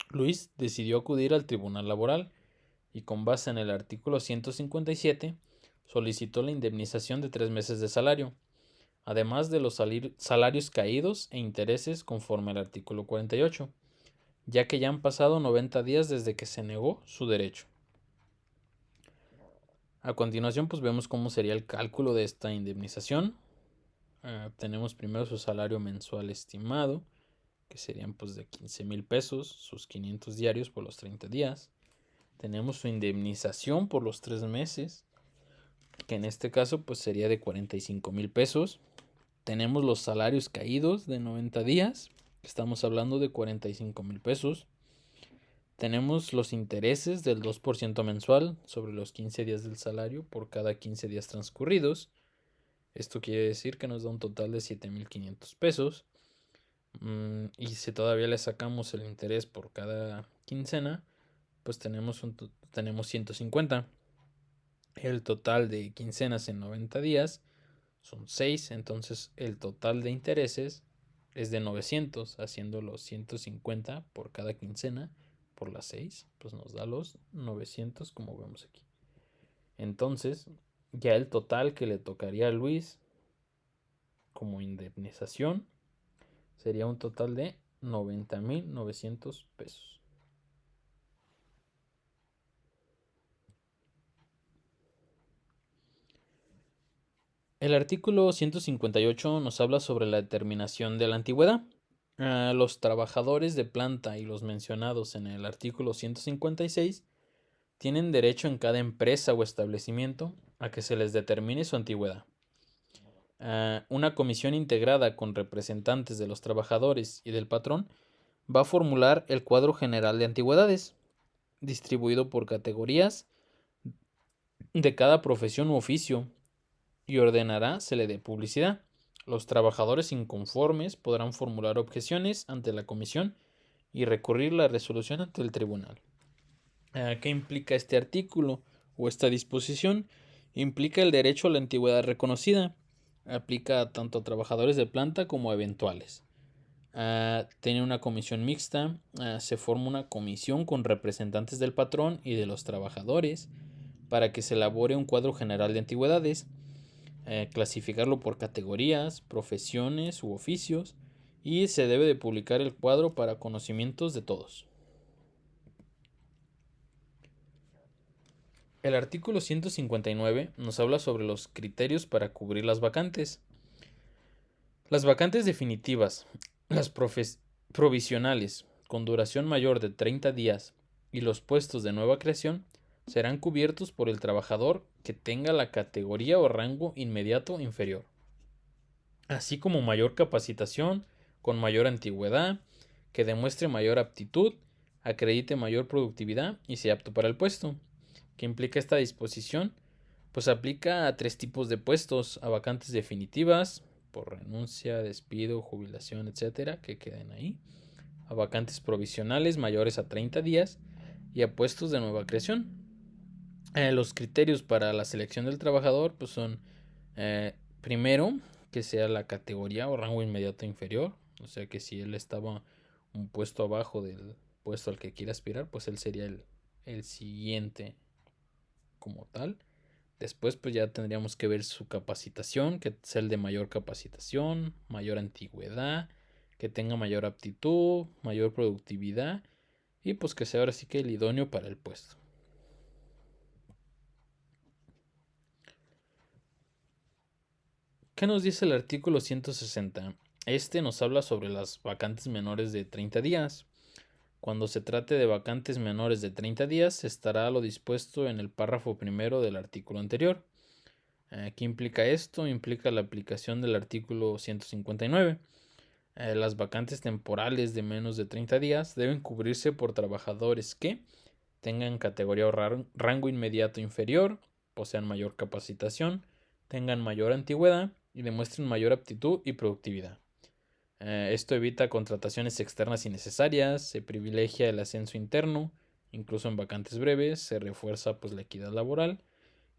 Luis decidió acudir al tribunal laboral y con base en el artículo 157 solicitó la indemnización de 3 meses de salario, además de los salarios caídos e intereses conforme al artículo 48, ya que ya han pasado 90 días desde que se negó su derecho. A continuación, pues vemos cómo sería el cálculo de esta indemnización. Tenemos primero su salario mensual estimado, que serían pues de 15,000 pesos, sus 500 diarios por los 30 días. Tenemos su indemnización por los 3 meses, que en este caso pues sería de 45,000 pesos. Tenemos los salarios caídos de 90 días, estamos hablando de 45,000 pesos. Tenemos los intereses del 2% mensual sobre los 15 días del salario por cada 15 días transcurridos. Esto quiere decir que nos da un total de 7,500 pesos. Y si todavía le sacamos el interés por cada quincena, pues tenemos 150. El total de quincenas en 90 días son 6, entonces el total de intereses es de 900, haciendo los 150 por cada quincena por las 6, pues nos da los 900 como vemos aquí. Entonces, ya el total que le tocaría a Luis como indemnización sería un total de 90,900 pesos. El artículo 158 nos habla sobre la determinación de la antigüedad. Los trabajadores de planta y los mencionados en el artículo 156 tienen derecho en cada empresa o establecimiento a que se les determine su antigüedad. Una comisión integrada con representantes de los trabajadores y del patrón va a formular el cuadro general de antigüedades, distribuido por categorías de cada profesión u oficio, y ordenará se le dé publicidad. Los trabajadores inconformes podrán formular objeciones ante la comisión y recurrir la resolución ante el tribunal. ¿Qué implica este artículo o esta disposición? Implica el derecho a la antigüedad reconocida. Aplica tanto a trabajadores de planta como a eventuales. Tiene una comisión mixta. Se forma una comisión con representantes del patrón y de los trabajadores para que se elabore un cuadro general de antigüedades. Clasificarlo por categorías, profesiones u oficios, y se debe de publicar el cuadro para conocimientos de todos. El artículo 159 nos habla sobre los criterios para cubrir las vacantes. Las vacantes definitivas, las provisionales con duración mayor de 30 días y los puestos de nueva creación serán cubiertos por el trabajador que tenga la categoría o rango inmediato inferior, así como mayor capacitación, con mayor antigüedad, que demuestre mayor aptitud, acredite mayor productividad y sea apto para el puesto. ¿Qué implica esta disposición? Pues aplica a 3 tipos de puestos: a vacantes definitivas, por renuncia, despido, jubilación, etcétera, que queden ahí; a vacantes provisionales mayores a 30 días y a puestos de nueva creación. Los criterios para la selección del trabajador pues son, primero, que sea la categoría o rango inmediato inferior, o sea que si él estaba un puesto abajo del puesto al que quiere aspirar, pues él sería el siguiente como tal. Después pues ya tendríamos que ver su capacitación, que sea el de mayor capacitación, mayor antigüedad, que tenga mayor aptitud, mayor productividad y pues que sea ahora sí que el idóneo para el puesto. ¿Qué nos dice el artículo 160? Este nos habla sobre las vacantes menores de 30 días. Cuando se trate de vacantes menores de 30 días, estará lo dispuesto en el párrafo primero del artículo anterior. ¿Qué implica esto? Implica la aplicación del artículo 159. Las vacantes temporales de menos de 30 días deben cubrirse por trabajadores que tengan categoría o rango inmediato inferior, posean mayor capacitación, tengan mayor antigüedad y demuestren mayor aptitud y productividad. Esto evita contrataciones externas innecesarias, se privilegia el ascenso interno, incluso en vacantes breves, se refuerza pues la equidad laboral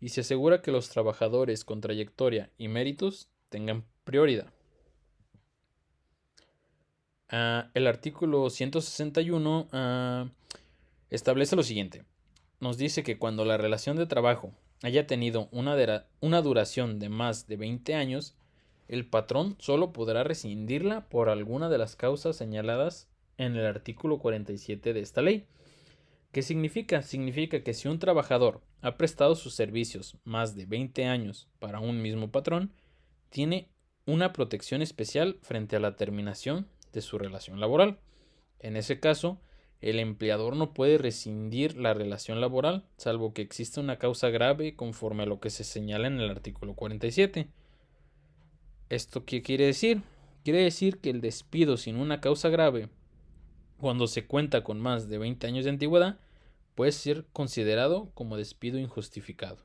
y se asegura que los trabajadores con trayectoria y méritos tengan prioridad. El artículo 161 establece lo siguiente. Nos dice que cuando la relación de trabajo haya tenido una duración de más de 20 años, el patrón solo podrá rescindirla por alguna de las causas señaladas en el artículo 47 de esta ley. ¿Qué significa? Significa que si un trabajador ha prestado sus servicios más de 20 años para un mismo patrón, tiene una protección especial frente a la terminación de su relación laboral. En ese caso, el empleador no puede rescindir la relación laboral, salvo que exista una causa grave conforme a lo que se señala en el artículo 47. ¿Esto qué quiere decir? Quiere decir que el despido sin una causa grave, cuando se cuenta con más de 20 años de antigüedad, puede ser considerado como despido injustificado.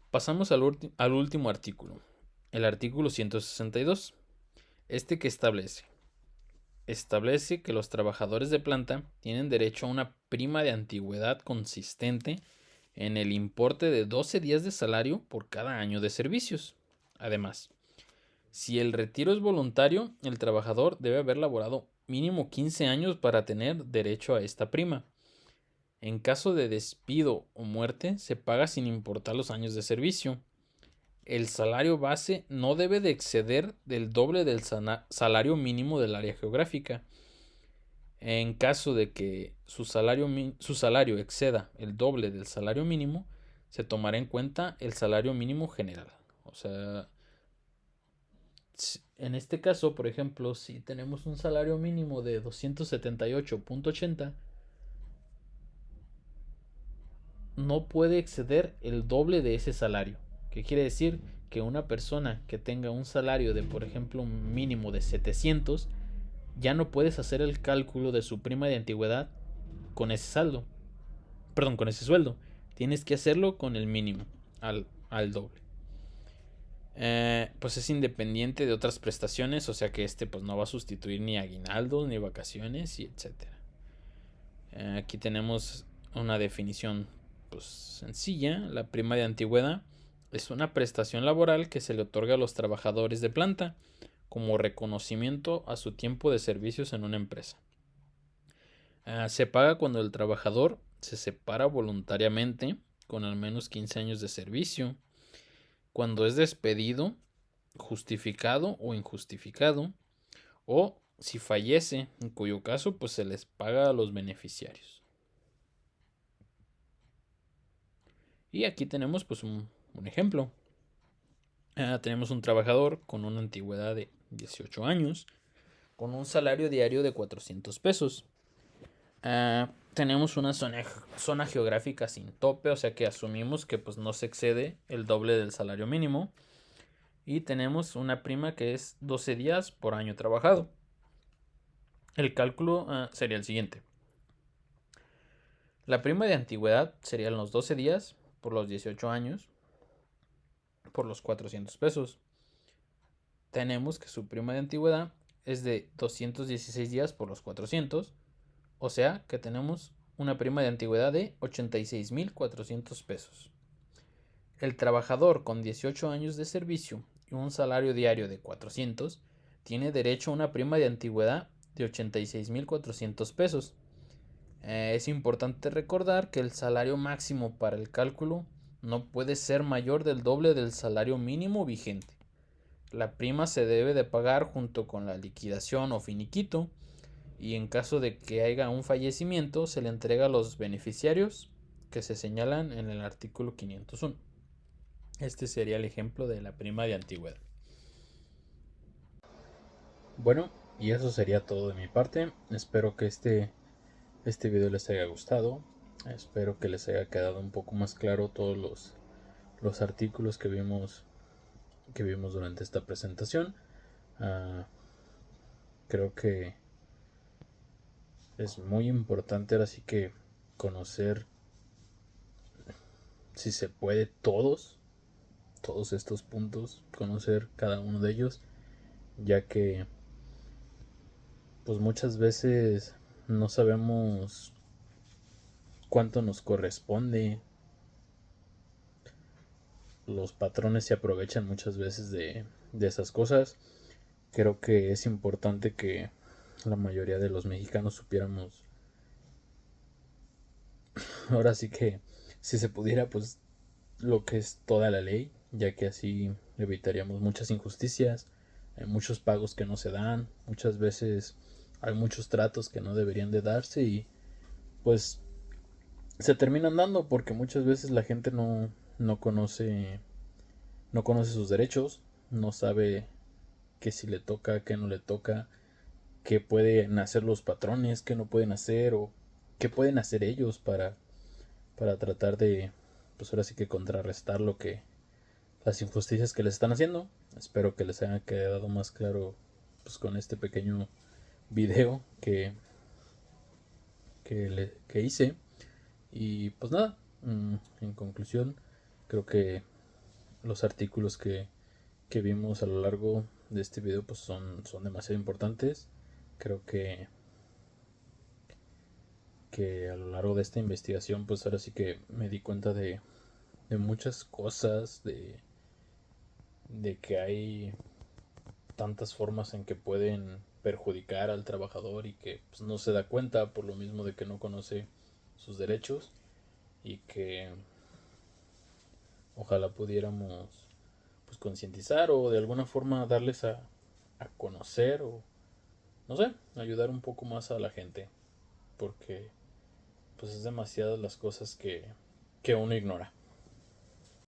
Pasamos al último artículo, el artículo 162. Este que establece que los trabajadores de planta tienen derecho a una prima de antigüedad consistente en el importe de 12 días de salario por cada año de servicios. Además, si el retiro es voluntario, el trabajador debe haber laborado mínimo 15 años para tener derecho a esta prima. En caso de despido o muerte, se paga sin importar los años de servicio. El salario base no debe de exceder del doble del salario mínimo del área geográfica. En caso de que su salario exceda el doble del salario mínimo, se tomará en cuenta el salario mínimo general. O sea, en este caso, por ejemplo, si tenemos un salario mínimo de 278.80, no puede exceder el doble de ese salario. ¿Qué quiere decir? Que una persona que tenga un salario de, por ejemplo, un mínimo de 700, ya no puedes hacer el cálculo de su prima de antigüedad con ese saldo. Perdón, con ese sueldo. Tienes que hacerlo con el mínimo, al doble. Pues es independiente de otras prestaciones, o sea que pues no va a sustituir ni aguinaldos, ni vacaciones, y etcétera. Aquí tenemos una definición pues sencilla. La prima de antigüedad es una prestación laboral que se le otorga a los trabajadores de planta como reconocimiento a su tiempo de servicios en una empresa. Se paga cuando el trabajador se separa voluntariamente con al menos 15 años de servicio, cuando es despedido, justificado o injustificado, o si fallece, en cuyo caso pues se les paga a los beneficiarios. Y aquí tenemos pues un ejemplo. Tenemos un trabajador con una antigüedad de 18 años, con un salario diario de 400 pesos. Tenemos una zona geográfica sin tope, o sea que asumimos que pues no se excede el doble del salario mínimo. Y tenemos una prima que es 12 días por año trabajado. El cálculo sería el siguiente. La prima de antigüedad serían los 12 días por los 18 años por los 400 pesos. Tenemos que su prima de antigüedad es de 216 días por los 400. O sea que tenemos una prima de antigüedad de 86.400 pesos. El trabajador con 18 años de servicio y un salario diario de 400 tiene derecho a una prima de antigüedad de 86.400 pesos. Es importante recordar que el salario máximo para el cálculo no puede ser mayor del doble del salario mínimo vigente. La prima se debe de pagar junto con la liquidación o finiquito, y en caso de que haya un fallecimiento se le entrega a los beneficiarios que se señalan en el artículo 501. Este sería el ejemplo de la prima de antigüedad. Bueno, y eso sería todo de mi parte. Espero que este este video les haya gustado. Espero que les haya quedado un poco más claro todos los artículos que vimos durante esta presentación. Creo que es muy importante ahora sí que conocer, si se puede, todos estos puntos, conocer cada uno de ellos, ya que pues muchas veces no sabemos cuánto nos corresponde. Los patrones se aprovechan muchas veces de esas cosas. Creo que es importante que la mayoría de los mexicanos supiéramos, ahora sí que si se pudiera, pues lo que es toda la ley, ya que así evitaríamos muchas injusticias, hay muchos pagos que no se dan, muchas veces hay muchos tratos que no deberían de darse y pues se terminan dando porque muchas veces la gente no conoce sus derechos, no sabe qué si le toca, qué no le toca, qué pueden hacer los patrones, qué no pueden hacer o qué pueden hacer ellos para tratar de, pues ahora sí que contrarrestar las injusticias que les están haciendo. Espero que les haya quedado más claro pues con este pequeño video que hice. Y pues nada, en conclusión, creo que los artículos que vimos a lo largo de este video pues son demasiado importantes. Creo que a lo largo de esta investigación pues ahora sí que me di cuenta de muchas cosas, de que hay tantas formas en que pueden perjudicar al trabajador y que pues, no se da cuenta por lo mismo de que no conoce sus derechos, y que ojalá pudiéramos pues concientizar o de alguna forma darles a conocer, o no sé, ayudar un poco más a la gente, porque pues es demasiadas las cosas que uno ignora.